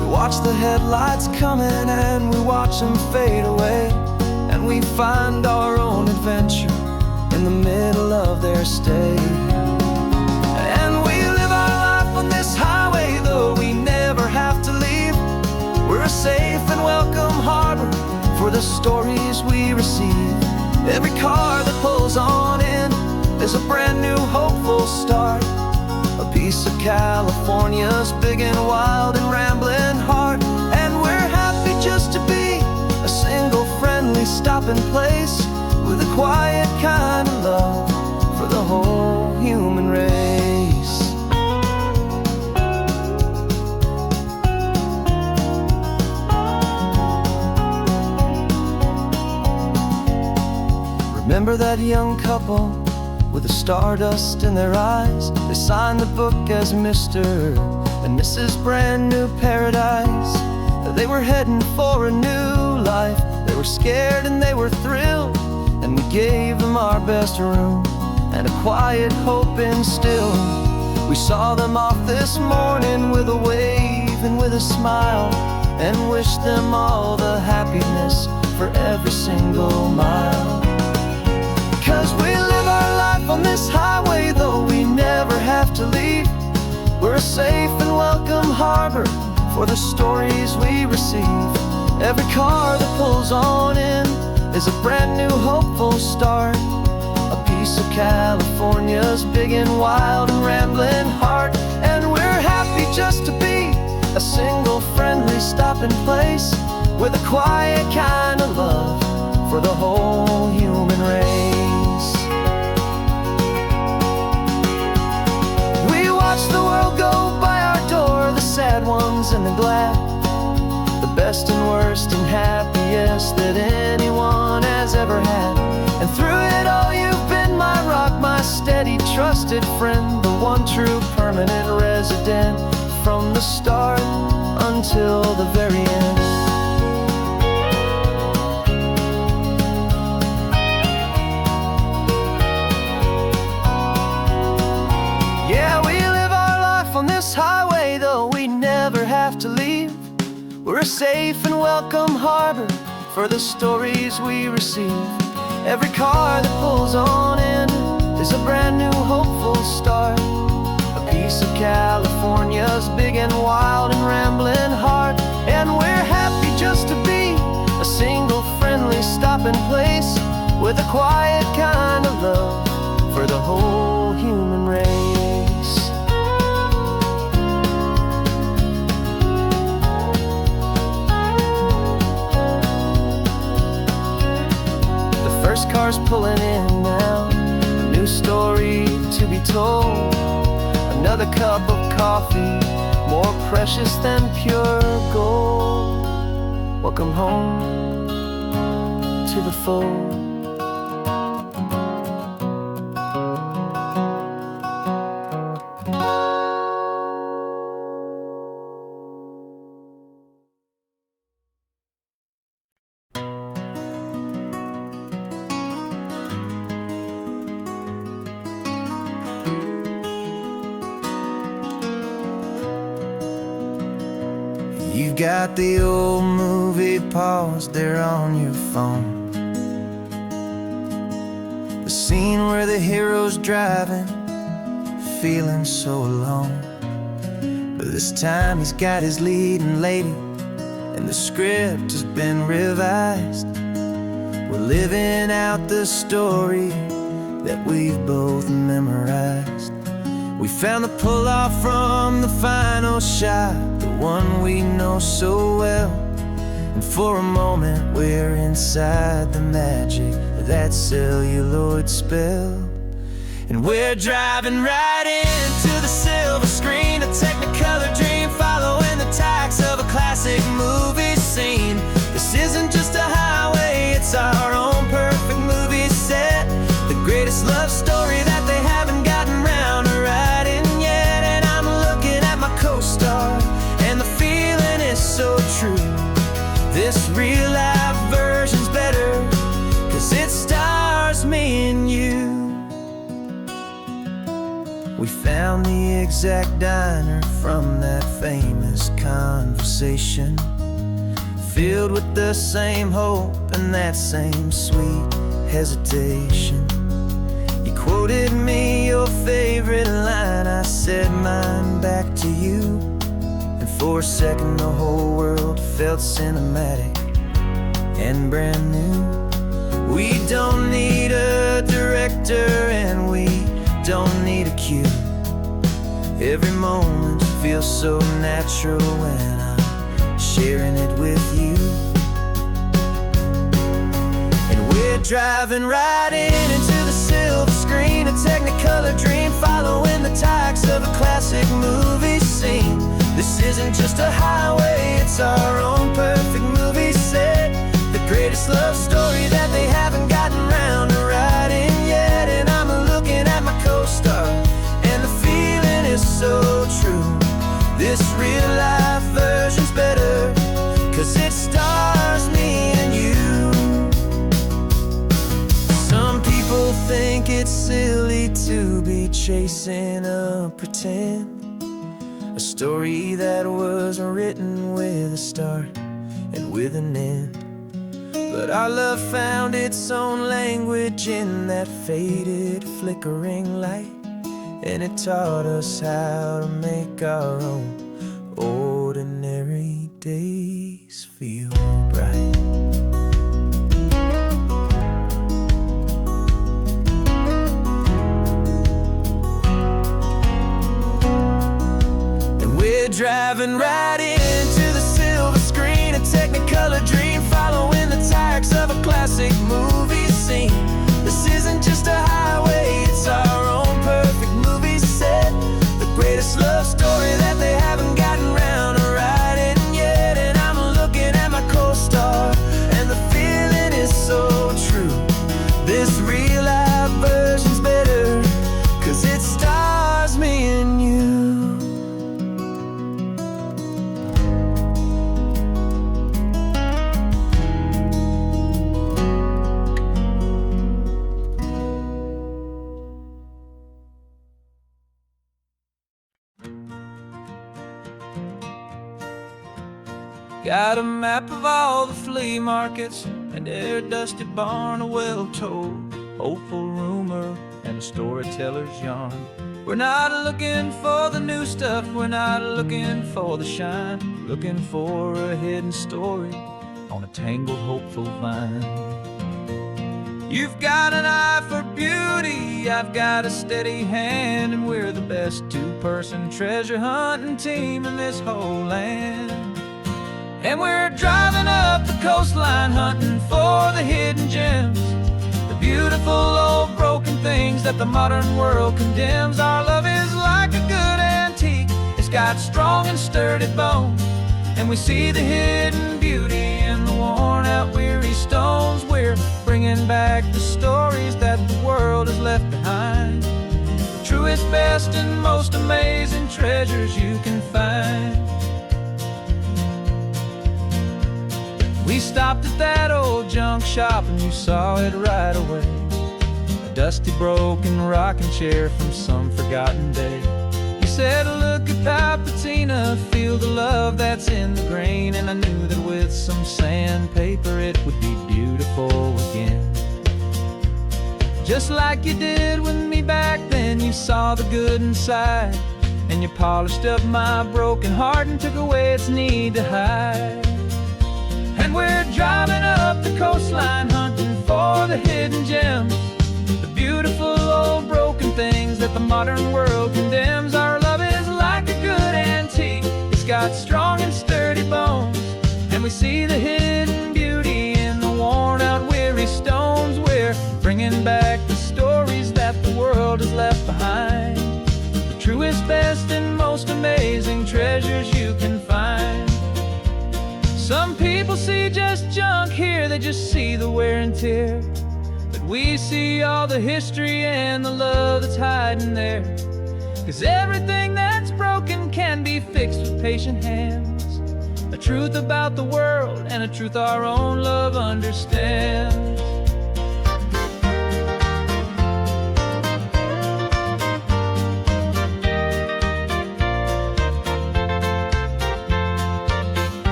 Speaker 3: We watch the headlights coming and we watch them fade away, and we find our own adventure in the middle of their stay. And we live our life on this highway, though we never have to leave. We're a safe and welcome harbor for the stories we receive. Every car that pulls on in is a brand new hopeful start, a piece of California's big and wild and rambling heart. And we're happy just to be a single friendly stopping place, with a quiet kind of love for the whole human race. Remember that young couple with the stardust in their eyes? They signed the book as Mr. and Mrs. Brand New Paradise. They were heading for a new life. They were scared and they were thrilled, and we gave them our best room and a quiet hope instilled. We saw them off this morning with a wave and with a smile, and wished them all the happiness for every single mile. 'Cause we live our life on this highway, though we never have to leave. We're a safe and welcome harbor for the stories we receive. Every car that pulls on in is a brand new hopeful start, a piece of California's big and wild and rambling heart. And we're happy just to be a single friendly stopping place, with a quiet kind of love for the whole human race. We watch the world go by our door, the sad ones and the glad, the best and worst and happiest that anyone has ever had. And through it all you've been my rock, my steady trusted friend, the one true permanent resident, from the start until the very end. Yeah, we live our life on this highway, though we never have to leave. We're a safe and welcome harbor for the stories we receive. Every car that pulls on in is a brand new hopeful start, a piece of California's big and wild and rambling heart. And we're happy just to be a single friendly stopping place, with a quiet kind of love for the whole human race. First car's pulling in now, a new story to be told. Another cup of coffee, more precious than pure gold.
Speaker 1: Welcome home to the fold.
Speaker 3: You got the old movie paused there on your phone, the scene where the hero's driving, feeling so alone. But this time he's got his leading lady, and the script has been revised. We're living out the story that we've both memorized. We found the pull-off from the final shot, the one we know so well. And for a moment we're inside the magic of that celluloid spell. And we're driving right into the silver screen, a Technicolor dream, following the tacks of a classic movie scene. This isn't just a highway, it's our own perfect movie set, the greatest love story that they haven't gotten round to writing yet. And I'm looking at my co-star, and the feeling is so true. This real-life version's better, 'cause it stars me and you. We found the exact diner from that famous conversation, filled with the same hope and that same sweet hesitation. You quoted me your favorite line, I said mine back to you. And for a second the whole world felt cinematic and brand new. We don't need a director and we don't need a cue. Every moment feels so natural when I'm sharing it with you. And we're driving right into the silver screen, a Technicolor dream, following the tacks of a classic movie scene. This isn't just a highway, it's our own perfect movie set, the greatest love story that they haven't gotten round to writing yet. And I'm looking at my co-star, and the feeling is so true. This real-life version's better, 'cause it stars me and you. Some people think it's silly to be chasing a pretend, a story that was written with a start and with an end. But our love found its own language in that faded, flickering light, and it taught us how to make our own ordinary days feel bright. And we're driving right into the silver screen, a Technicolor dream, following the tacks of a classic movie scene. This isn't just a highway, it's our own perfect movie set, the greatest love story that they haven't gotten round to writing yet. And I'm looking at my co-star, and the feeling is so true. This real-life version's better, 'cause it stars me and you. Got a map of all the flea markets, and their dusty barn, a well-told, hopeful rumor, and a storyteller's yarn. We're not looking for the new stuff, we're not looking for the shine, looking for a hidden story on a tangled, hopeful vine. You've got an eye for beauty, I've got a steady hand, and we're the best two-person treasure hunting team in this whole land. And we're driving up the coastline, hunting for the hidden gems, the beautiful old broken things that the modern world condemns. Our love is like a good antique, it's got strong and sturdy bones, and we see the hidden beauty in stones. We're bringing back the stories that the world has left behind. The truest, best, and most amazing treasures you can find. We stopped at that old junk shop and you saw it right away. A dusty, broken rocking chair from some forgotten day. You said, look at that patina, feel the love that's in the grain. And I knew that with some sandpaper it would be beautiful again. Just like you did with me back then, you saw the good inside. And you polished up my broken heart and took away its need to hide. And we're driving up the coastline, hunting for the hidden gems, the beautiful old broken things that the modern world condemns. Our love is like a good antique, it's got strong and sturdy bones. And we see the hidden beauty in the worn out, weary stones. We're bringing back the stories that the world has left behind. The truest, best, and most amazing treasures you can find. Some people see just junk here, they just see the wear and tear. But we see all the history and the love that's hiding there. 'Cause everything that's broken can be fixed with patient hands. A truth about the world and a truth our own love understands.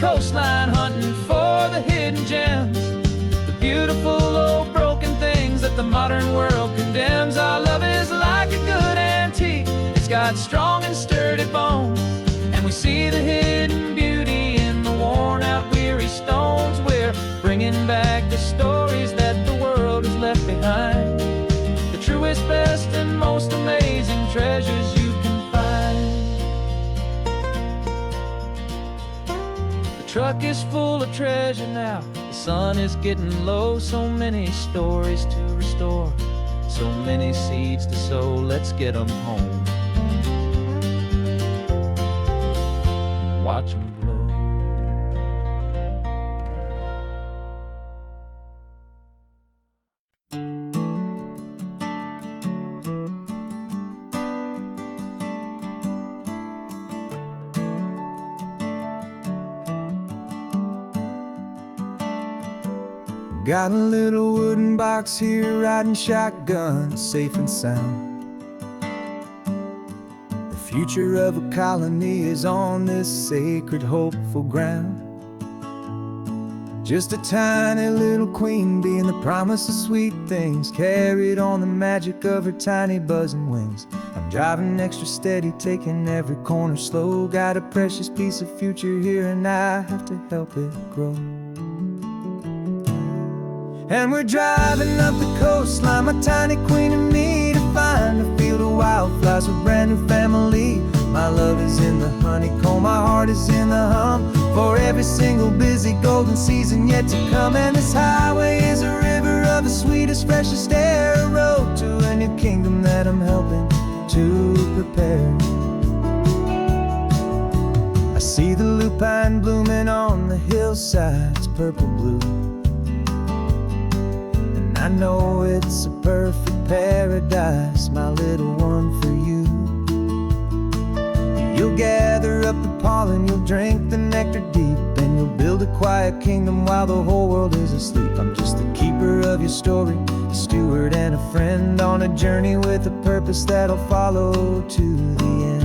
Speaker 3: Coastline, hunting for the hidden gems, the beautiful old broken things that the modern world condemns. Our love is like a good antique, it's got strong and sturdy bones. And we see the hidden beauty in the worn out, weary stones. We're bringing back the stories that the world has left behind. The truest, best, and most amazing treasures you can find. The truck is full of treasure now, the sun is getting low. So many stories to restore, so many seeds to sow. Let's get them home, watch them blow.
Speaker 4: Got a little wooden box here, riding shotgun, safe and sound. The future of a colony is on this sacred, hopeful ground. Just a tiny little queen bee and the promise of sweet things, carried on the magic of her tiny buzzing wings. I'm driving extra steady, taking every corner slow. Got a precious piece of future here and I have to help it grow. And we're driving up the coastline, my tiny queen and me, to find a field of wildflowers with brand new family. My love is in the honeycomb, my heart is in the hum, for every single busy golden season yet to come. And this highway is a river of the sweetest, freshest air, a road to a new kingdom that I'm helping to prepare. I see the lupine blooming on the hillsides, purple blue. I know it's a perfect paradise, my little one, for you. You'll gather up the pollen, you'll drink the nectar deep, and you'll build a quiet kingdom while the whole world is asleep. I'm just the keeper of your story, a steward and a friend, on a journey with a purpose that'll follow to the end.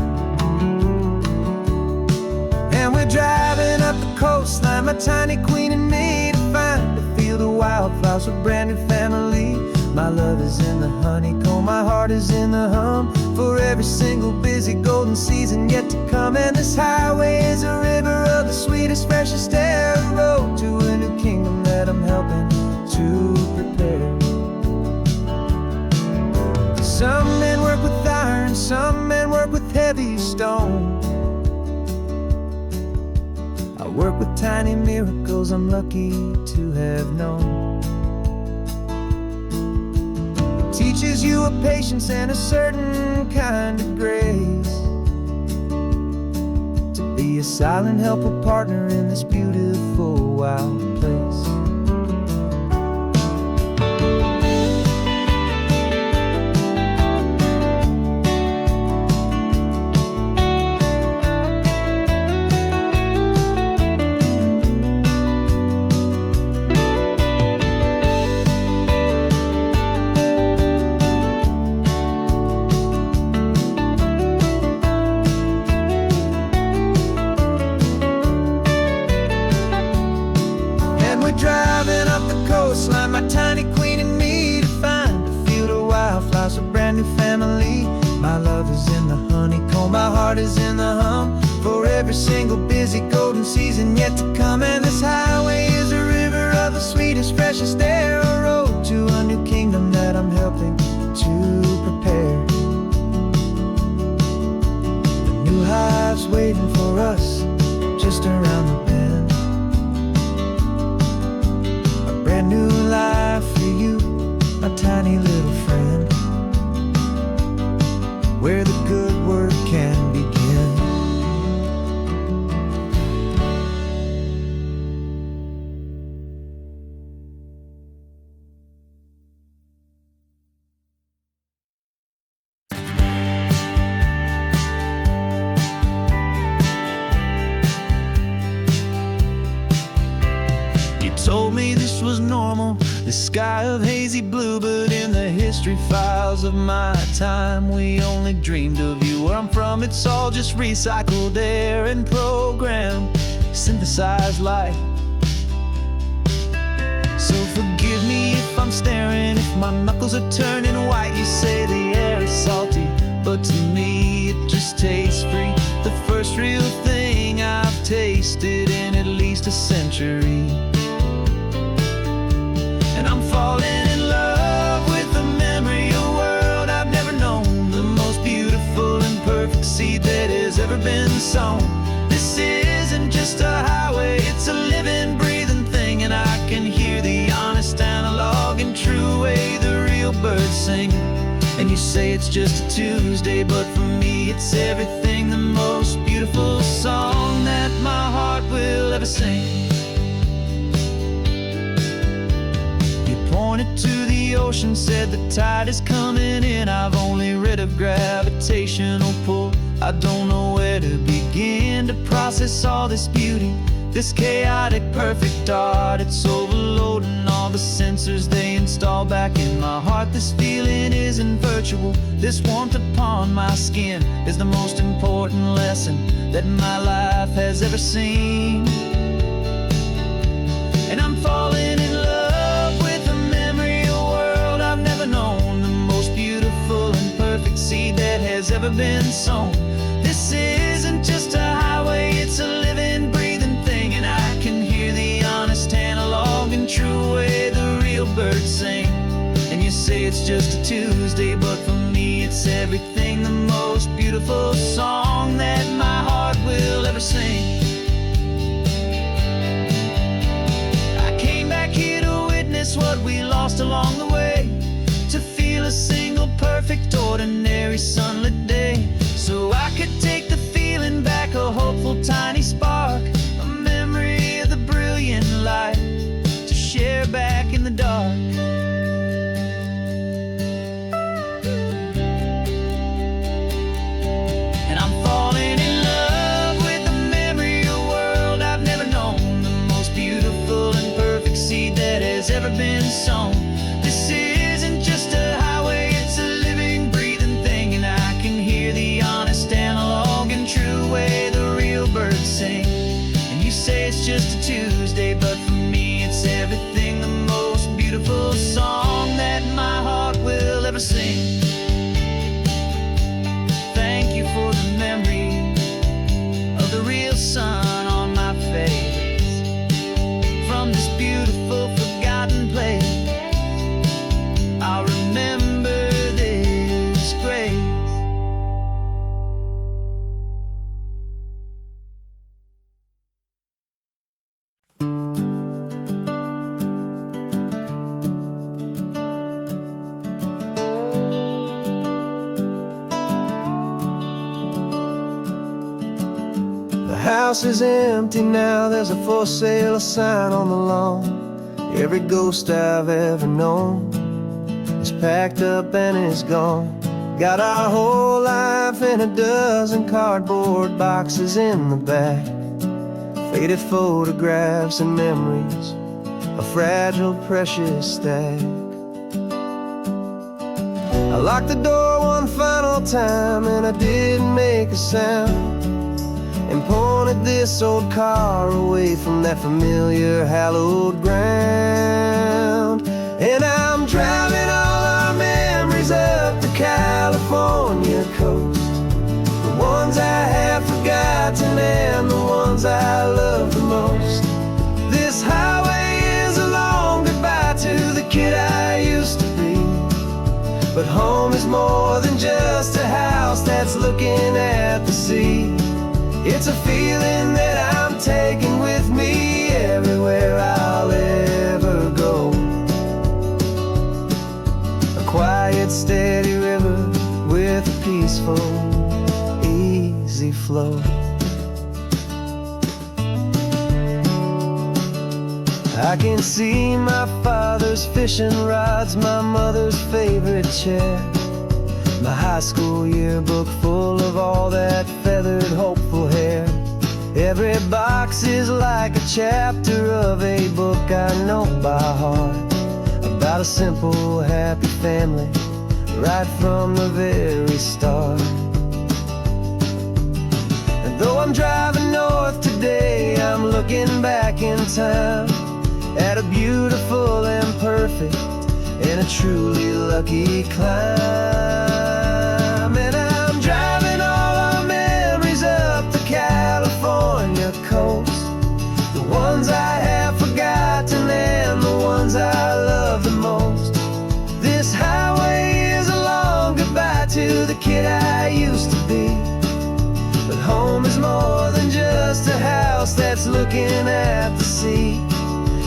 Speaker 4: And we're driving up the coastline, my tiny queen and me, to find a field of wildflowers with brand new family. My love is in the honeycomb, my heart is in the hum, for every single busy golden season yet to come. And this highway is a river of the sweetest, freshest air, a road to a new kingdom that I'm helping to prepare. Some men work with iron, some men work with heavy stone. I work with tiny miracles I'm lucky to have known. teaches you a patience and a certain kind of grace, to be a silent helper partner in this beautiful wild place. Driving up the coastline, my tiny queen and me, to find a field of wildflowers, a brand new family. My love is in the honeycomb, my heart is in the hum, for every single busy golden season yet to come. And this highway is a river of the sweetest, freshest air, a road to a new kingdom that I'm helping to prepare. The new hive's waiting for us just around the bend. Brand new life for you, my tiny little friend, where the good work can begin.
Speaker 2: Told me this was normal, the sky of hazy blue, but in the history files of my time, we only dreamed of you. Where I'm from, it's all just recycled air and programmed, synthesized light. So forgive me if I'm staring, if my knuckles are turning white. You say the air is salty, but to me it just tastes free. The first real thing I've tasted in at least a century. And I'm falling in love with the memory of a world I've never known, the most beautiful and perfect seed that has ever been sown. This isn't just a highway, it's a living, breathing thing, and I can hear the honest, analog, and true way the real birds sing. And you say it's just a Tuesday, but for me it's everything, the most beautiful song that my heart will ever sing. Pointed to the ocean, said the tide is coming in. I've only read of gravitational pull, I don't know where to begin to process all this beauty, this chaotic perfect art. It's overloading all the sensors they install back in my heart. This feeling isn't virtual, this warmth upon my skin is the most important lesson that my life has ever seen. And I'm falling in love with a memory of a world I've never known, the most beautiful and perfect seed that has ever been sown. This isn't just a highway, it's a living, breathing thing, and I can hear the honest, analog, and true way the real birds sing. And you say it's just a Tuesday, but for me it's everything, the most beautiful song that my heart will ever sing. I came back here to witness what we lost along the way, to feel a single perfect ordinary sunlit day, so I could take the feeling back, a hopeful tiny spark, a memory of the brilliant light to share back in the dark. And I'm falling in love with the memory of a world I've never known, the most beautiful and perfect seed that has ever been sown. This isn't just a highway, it's a living, breathing thing, and I can hear the honest, analog, and true way the real birds sing. And you say it's just a Tuesday, but for me it's everything, the most beautiful song that my heart will ever sing. Thank you for the memory of the real sun on my face, from this beautiful forgotten place. I'll remember this grace.
Speaker 4: house is empty now, there's a for sale sign on the lawn. Every ghost I've ever known is packed up and is gone. Got our whole life in a dozen cardboard boxes in the back. Faded photographs and memories, a fragile, precious stack. I locked the door one final time and I didn't make a sound, and pointed this old car away from that familiar hallowed ground. And I'm driving all our memories up the California coast, the ones I have forgotten and the ones I love the most. This highway is a long goodbye to the kid I used to be, but home is more than just a house that's looking at the sea. It's a feeling that I'm taking with me everywhere I'll ever go. A quiet, steady river with a peaceful, easy flow. I can see my father's fishing rods, my mother's favorite chair, my high school yearbook full of all that feathered, hopeful hair. Every box is like a chapter of a book I know by heart, about a simple, happy family right from the very start. And though I'm driving north today, I'm looking back in time at a beautiful and perfect and a truly lucky climb. And I'm driving all our memories up the California coast, the ones I have forgotten and the ones I love the most. This highway is a long goodbye to the kid I used to be, but home is more than just a house that's looking at the sea.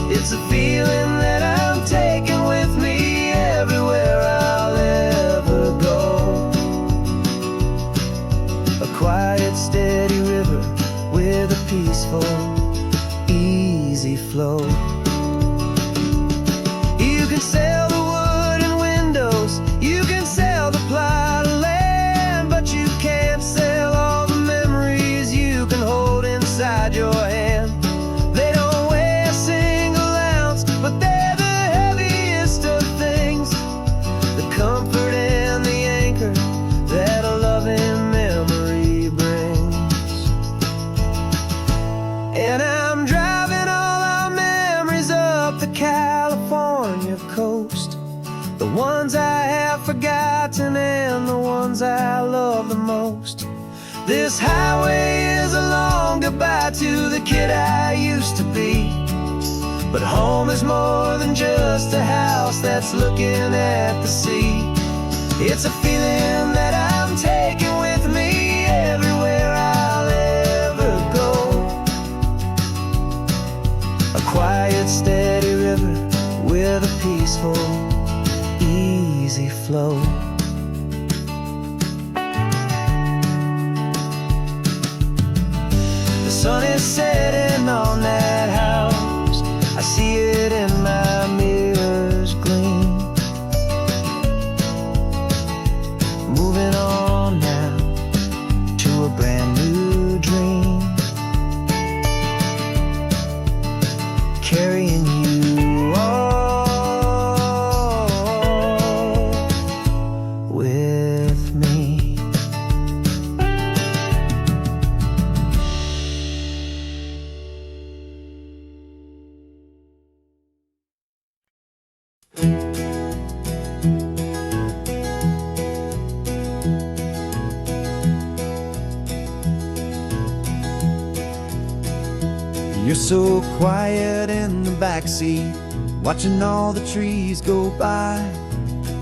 Speaker 4: It's a feeling that I'm taking with me everywhere I'll ever go. A quiet, steady river with a peaceful, easy flow. You can sail the wood and windows, you can sail the plot of land, but you can't sail all the memories you can hold inside your hand. They don't weigh a single ounce, but they're the heaviest of things, the comfort and the anchor that a loving memory brings. And I'm driving all our memories up the California coast, the ones I have forgotten and the ones I love the most. This highway is a long goodbye to the kid I used to be, but home is more than just a house that's looking at the sea. It's a feeling that I'm taking with me everywhere I'll ever go. A quiet, steady river with a peaceful, easy flow. The sun is setting on that house, I see it in my mirror's gleam. Moving on now to a brand new dream, carrying you all with me.
Speaker 3: You're so quiet in the backseat, watching all the trees go by.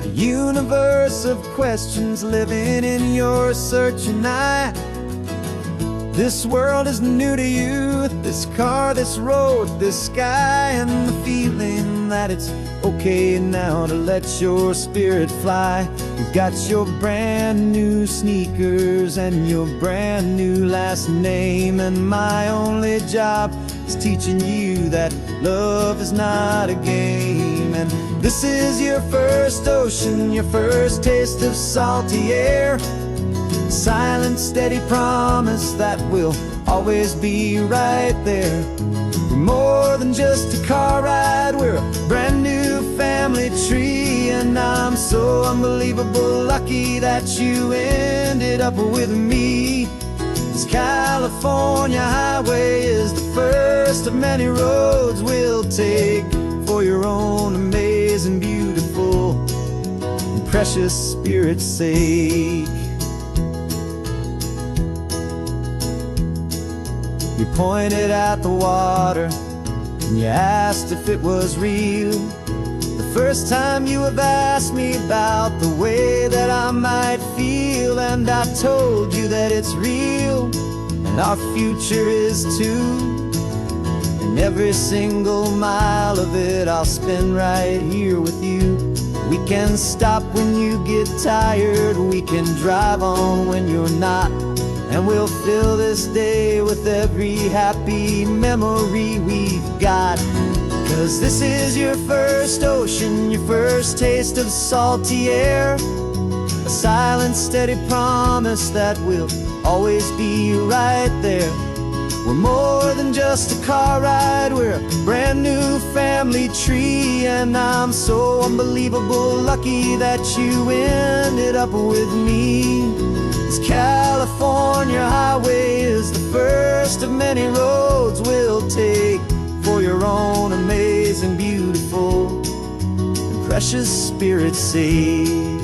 Speaker 3: A universe of questions living in your searching eye. This world is new to you, this car, this road, this sky, and the feeling
Speaker 4: them that it's okay now to let your spirit fly. You've got your brand new sneakers and your brand new last name, and my only job is teaching you that love is not a game. And this is your first ocean, your first taste of salty air, silent, steady promise that we'll always be right there. We're more than just a car ride, we're a brand new family tree, and I'm so unbelievable lucky that you ended up with me. This California highway is the first of many roads we'll take for your own amazing, beautiful, and precious spirit's sake. You pointed at the water and you asked if it was real. The first time you have asked me about the way that I might feel, and I told you that it's real and our future is too. And every single mile of it I'll spend right here with you. We can stop when you get tired, we can drive on when you're not, and we'll fill this day with every happy memory we've got. 'Cause this is your first ocean, your first taste of salty air, a silent, steady promise that we'll always be right there. We're more than just a car ride, we're a brand new family tree, and I'm so unbelievable lucky that you ended up with me. This California highway is the first of many roads we'll take for your own amazing, beautiful, and precious spirit's sake.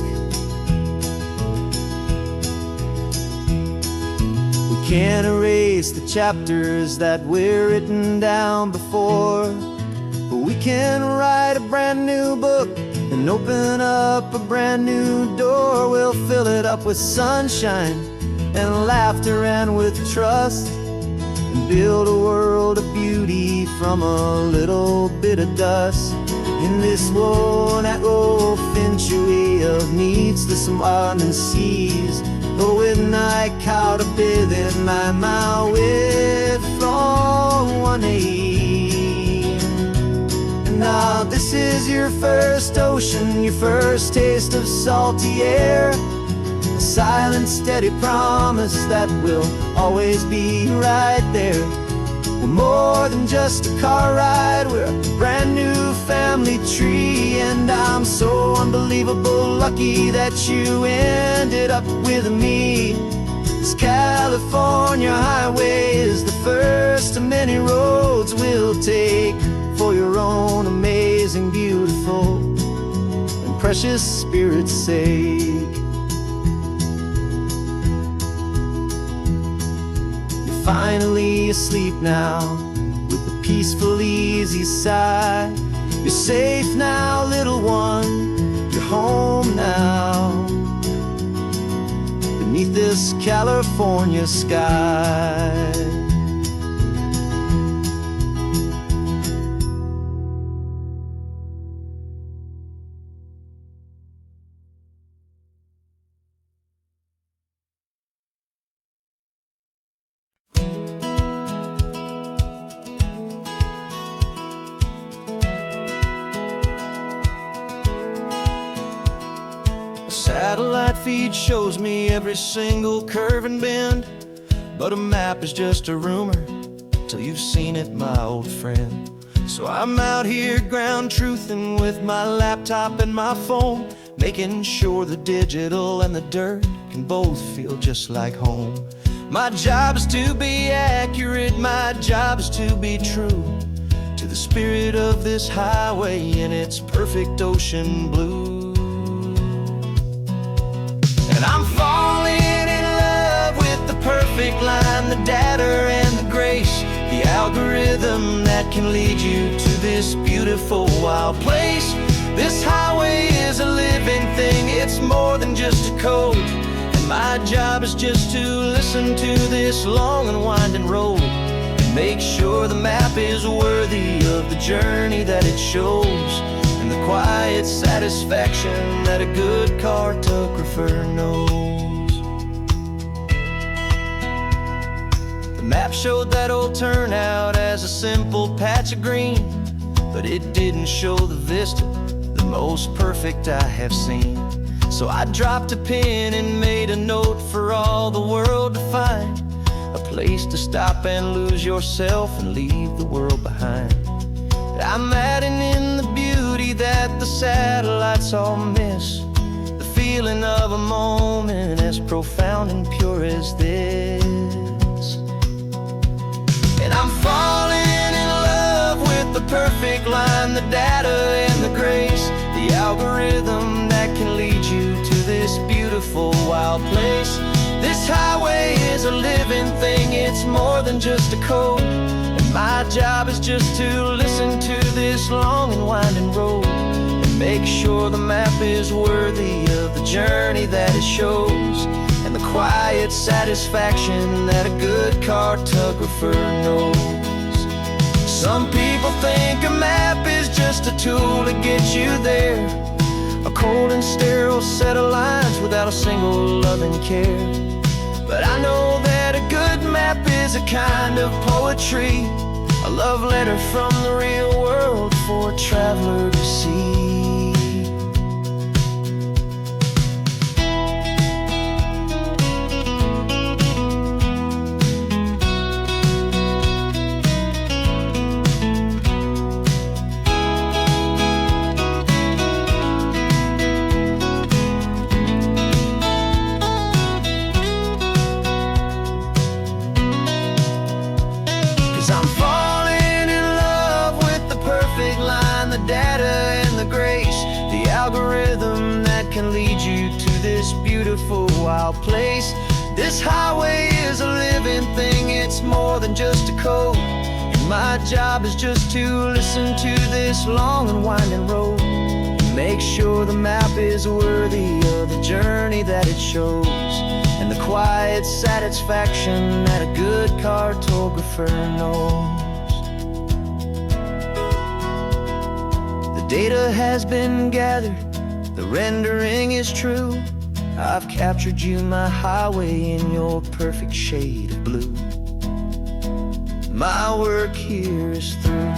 Speaker 4: We can't erase the chapters that were written down before, but we can write a brand new book and open up a brand new door. We'll fill it up with sunshine and laughter and with trust, and build a world of beauty from a little bit of dust. In this world that finchuí of needs the swanen seas, when I caught a bit in my mouth with from one aim. Now this is your first ocean, your first taste of salty air, a silent, steady promise that we'll always be right there. We're more than just a car ride, we're a brand new family tree, and I'm so unbelievable lucky that you ended up with me. This California highway is the first of many roads we'll take for your own amazing, beautiful, and precious spirit's sake. You're finally asleep now with a peaceful, easy sigh. You're safe now, little one, you're home now, beneath this California sky.
Speaker 2: Satellite feed shows me every single curve and bend, but a map is just a rumor till you've seen it, my old friend. So I'm out here ground truthing with my laptop and my phone, making sure the digital and the dirt can both feel just like home. My job is to be accurate, my job is to be true to the spirit of this highway in its perfect ocean blue. And I'm falling in love with the perfect line, the data and the grace, the algorithm that can lead you to this beautiful wild place. This highway is a living thing, it's more than just a code, and my job is just to listen to this long and winding road and make sure the map is worthy of the journey that it shows, and the quiet satisfaction that a good cartographer knows. The map showed that old turnout as a simple patch of green, but it didn't show the vista, the most perfect I have seen. So I dropped a pin and made a note for all the world to find, a place to stop and lose yourself and leave the world behind. I'm adding in the beauty that the satellites all miss, the feeling of a moment as profound and pure as this. And I'm falling in love with the perfect line, the data and the grace, the algorithm that can lead you to this beautiful wild place. This highway is a living thing, it's more than just a code, and my job is just to listen to this long and winding road and make sure the map is worthy of the journey that it shows, and the quiet satisfaction that a good cartographer knows. Some people think a map is just a tool to get you there, a cold and sterile set of lines without a single loving care. But I know that a good map is a kind of poetry, a love letter from the real world for a traveler to see. 'Cause I'm falling in love with the perfect line, the data and the grace, the algorithm that can lead you to this beautiful wild place. This highway is a living thing, it's more than just a code, and my job is just to listen to this long and winding road and make sure the map is worthy of the journey that it shows, and the quiet satisfaction that a good cartographer knows. The data has been gathered, the rendering is true. I've captured you, my highway, in your perfect shade of blue. My work here is through.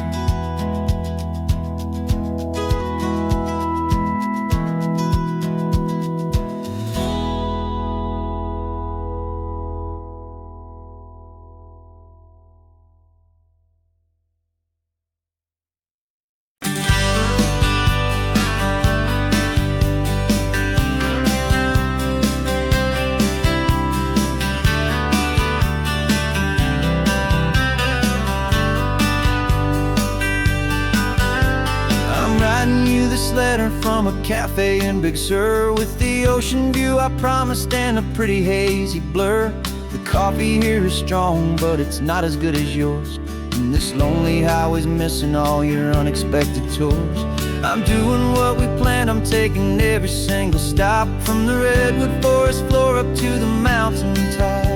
Speaker 2: Letter from a cafe in Big Sur, with the ocean view I promised and a pretty hazy blur. The coffee here is strong, but it's not as good as yours, and this lonely highway's missing all your unexpected tours. I'm doing what we planned, I'm taking every single stop, from the redwood forest floor up to the mountain top.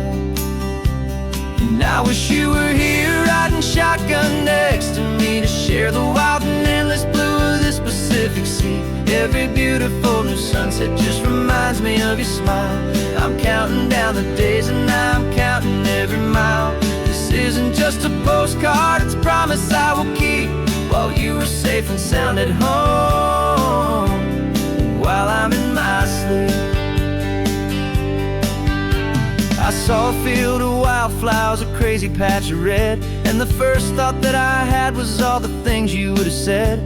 Speaker 2: And I wish you were here riding shotgun next to me to share the wild and endless blue of this Pacific Sea. Every beautiful new sunset just reminds me of your smile. I'm counting down the days and I'm counting every mile. This isn't just a postcard, it's a promise I will keep, while you are safe and sound at home, and while I'm in my sleep. I saw a field of wildflowers, a crazy patch of red, and the first thought that I had was all the things you would have said.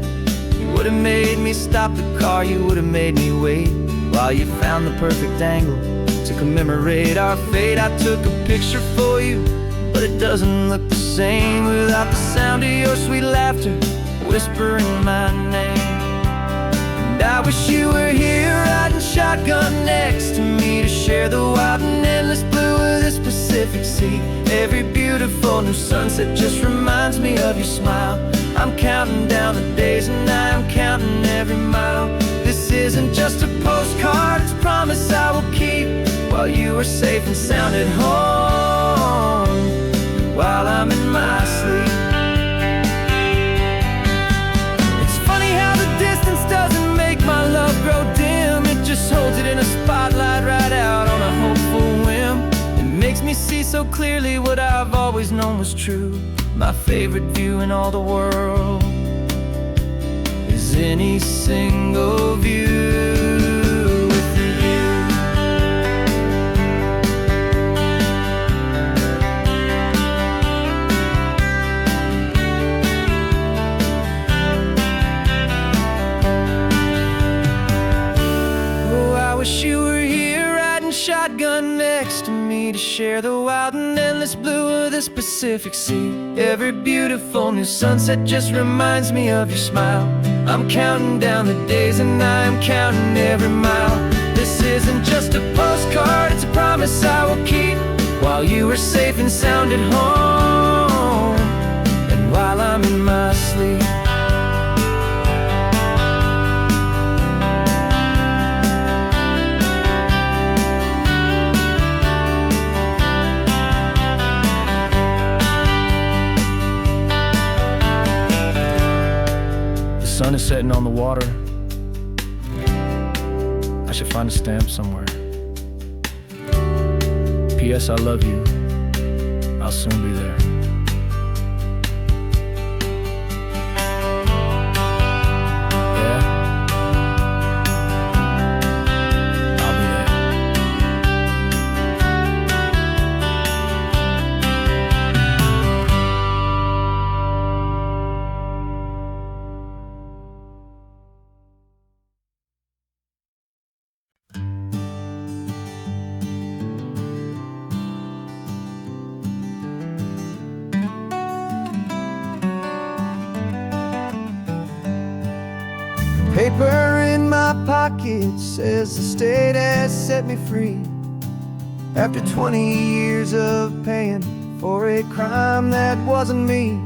Speaker 2: You would have made me stop the car, you would have made me wait, while you found the perfect angle to commemorate our fate. I took a picture for you, but it doesn't look the same without the sound of your sweet laughter whispering my name. And I wish you were here riding shotgun next to me to share the wild and endless blue of this Pacific Sea. Every beautiful new sunset just reminds me of your smile. I'm counting down the days and I'm counting every mile. This isn't just a postcard, it's a promise I will keep, while you are safe and sound at home, while I'm in my sleep.
Speaker 3: so clearly what I've always known was true. My favorite view in all the world is any single view with you. Oh, I wish you were here riding shotgun next to me to share the wild and endless blue of this Pacific Sea. Every beautiful new sunset just reminds me of your smile. I'm counting down the days and I am counting every mile. This isn't just a postcard, it's a promise I will keep. While you are safe and sound at home, and while I'm in my sleep. The sun is setting on the water. I should find a stamp somewhere. P.S. I love you. I'll soon be there. Yeah? I'll be there.
Speaker 4: Paper in my pocket says the state has set me free. After 20 years of paying for a crime that wasn't me.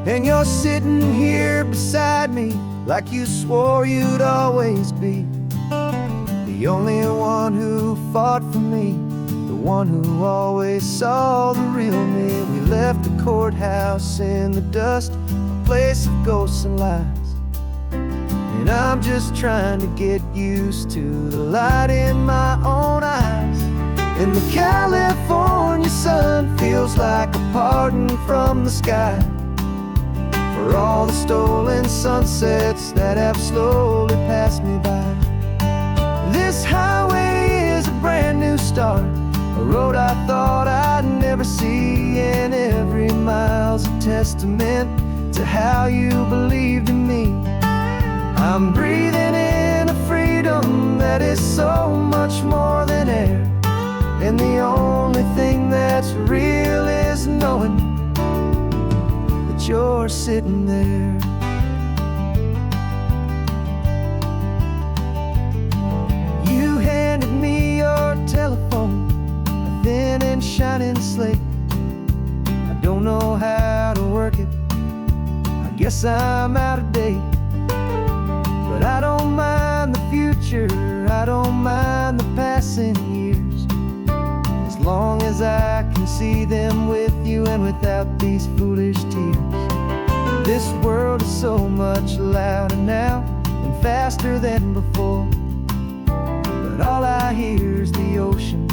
Speaker 4: And you're sitting here beside me like you swore you'd always be. The only one who fought for me, the one who always saw the real me. We left the courthouse in the dust, a place of ghosts and lies. And I'm just trying to get used to the light in my own eyes. And the California sun feels like a pardon from the sky for all the stolen sunsets that have slowly passed me by. This highway is a brand new start, a road I thought I'd never see. And every mile's a testament to how you believed in me. I'm breathing in a freedom that is so much more than air. And the only thing that's real is knowing that you're sitting there. You handed me your telephone, a thin and shining slate. I don't know how to work it, I guess I'm out of date. But I don't mind the future, I don't mind the passing years, as long as I can see them with you and without these foolish tears. This world is so much louder now and faster than before, but all I hear is the ocean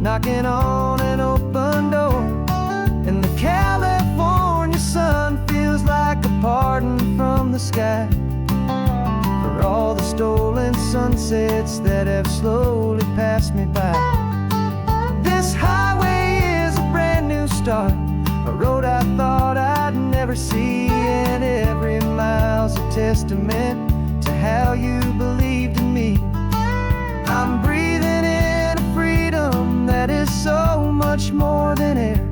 Speaker 4: knocking on an open door. And the California sun feels like a pardon from the sky for all the stolen sunsets that have slowly passed me by. This highway is a brand new start, a road I thought I'd never see. And every mile's a testament to how you believed in me. I'm breathing in a freedom that is so much more than air.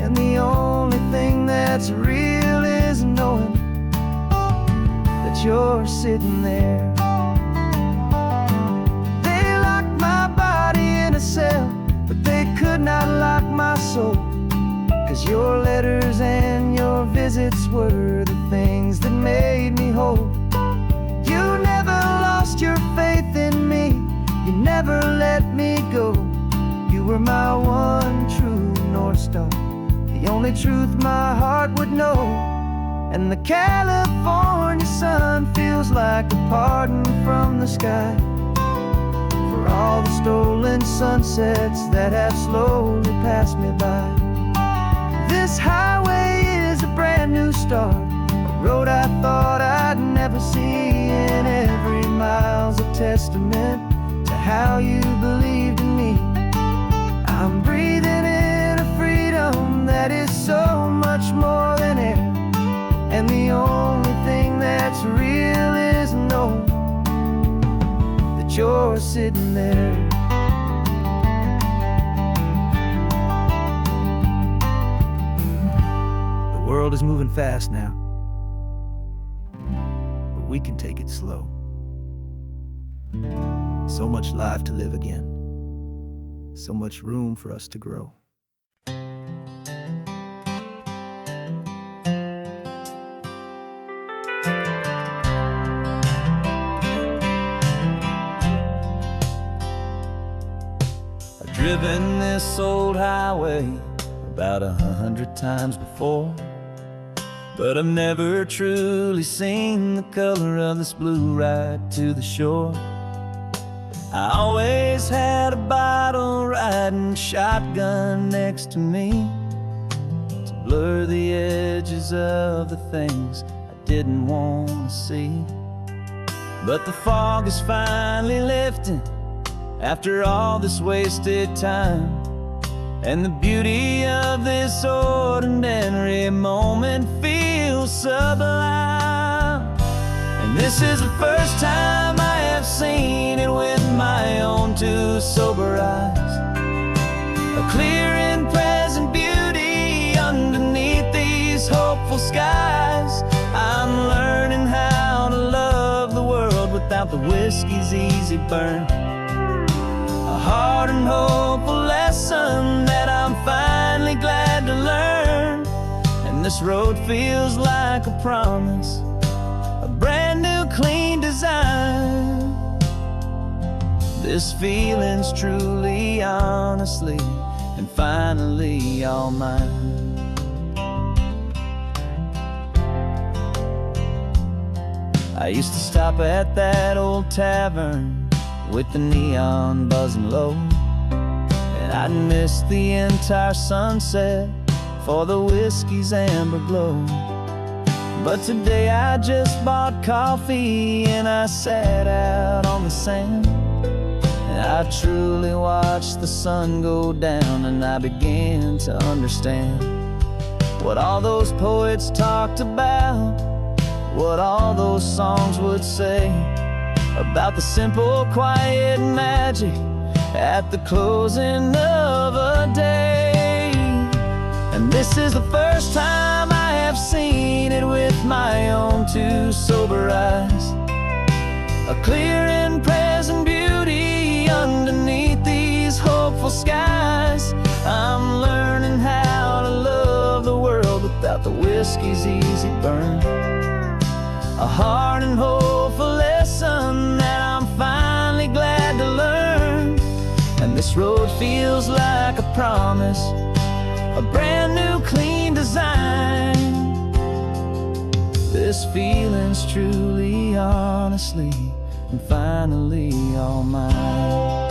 Speaker 4: And the only thing that's real is knowing that you're sitting there. They locked my body in a cell, but they could not lock my soul. 'Cause your letters and your visits were the things that made me whole. You never lost your faith in me, you never let me go. You were my one true North Star, the only truth my heart would know. And the California sun feels like a pardon from the sky for all the stolen sunsets that have slowly passed me by. This highway is a brand new start, a road I thought I'd never see, and every mile's a testament to how you believed in me. I'm breathing in a freedom that is so much more than air, and the only thing that's real is knowing that you're sitting there. The world is moving fast now, but we can take it slow. So much life to live again, so much room for us to grow.
Speaker 2: I've driven this old highway about 100 times before, but I've never truly seen the color of this blue right to the shore. I always had a bottle riding shotgun next to me to blur the edges of the things I didn't want to see. But the fog is finally lifting after all this wasted time, and the beauty of this ordinary moment feels sublime. And this is the first time I have seen it with my own two sober eyes, a clear and present beauty underneath these hopeful skies. I'm learning how to love the world without the whiskey's easy burn, a hard and hopeful lesson that I'm finally glad to learn. And this road feels like a promise, a brand new clean design. This feeling's truly, honestly, and finally all mine. I used to stop at that old tavern with the neon buzzing low, and I'd miss the entire sunset for the whiskey's amber glow. But today I just bought coffee and I sat out on the sand, and I truly watched the sun go down, and I began to understand what all those poets talked about, what all those songs would say about the simple, quiet magic at the closing of a day. And this is the first time I have seen it with my own two sober eyes, a clear and present beauty underneath these hopeful skies. I'm learning how to love the world without the whiskey's easy burn, a hard and hopeful lesson that I'm finally glad to learn. And this road feels like a promise, a brand new clean design. This feeling's truly, honestly, and finally all mine.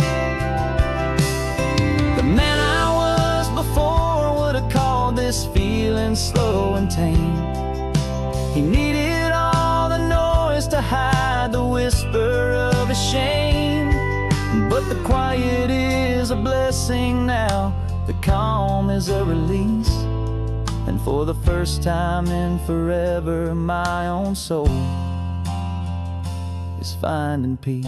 Speaker 2: The man I was before would have called this feeling slow and tame. He needed all the noise to hide the whisper of his shame, but the quiet is a blessing now, the calm is a release, and for the first time in forever my own soul is finding peace.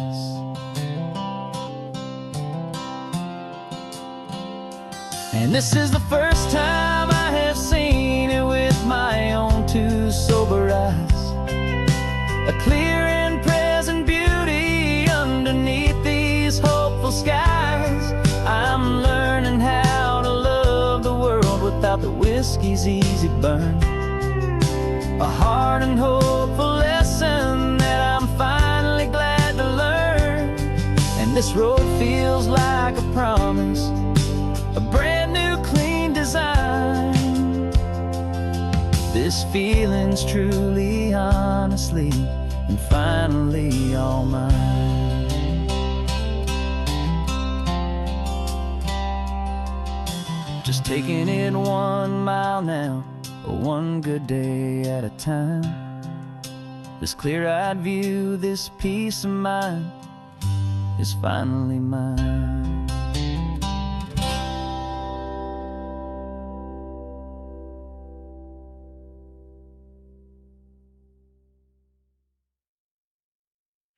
Speaker 2: And this is the first time I have seen it with my own two sober eyes, a clear and present beauty underneath these hopeful skies. I'm learning how to love the world without the whiskey's easy burn, a hard and hopeful lesson that I'm finally glad to learn. And this road feels like a promise, a brand new clean design. This feeling's truly, honestly, and finally all mine.
Speaker 1: just taking it 1 mile now, one good day at a time. This clear-eyed view, this peace of mind is finally mine.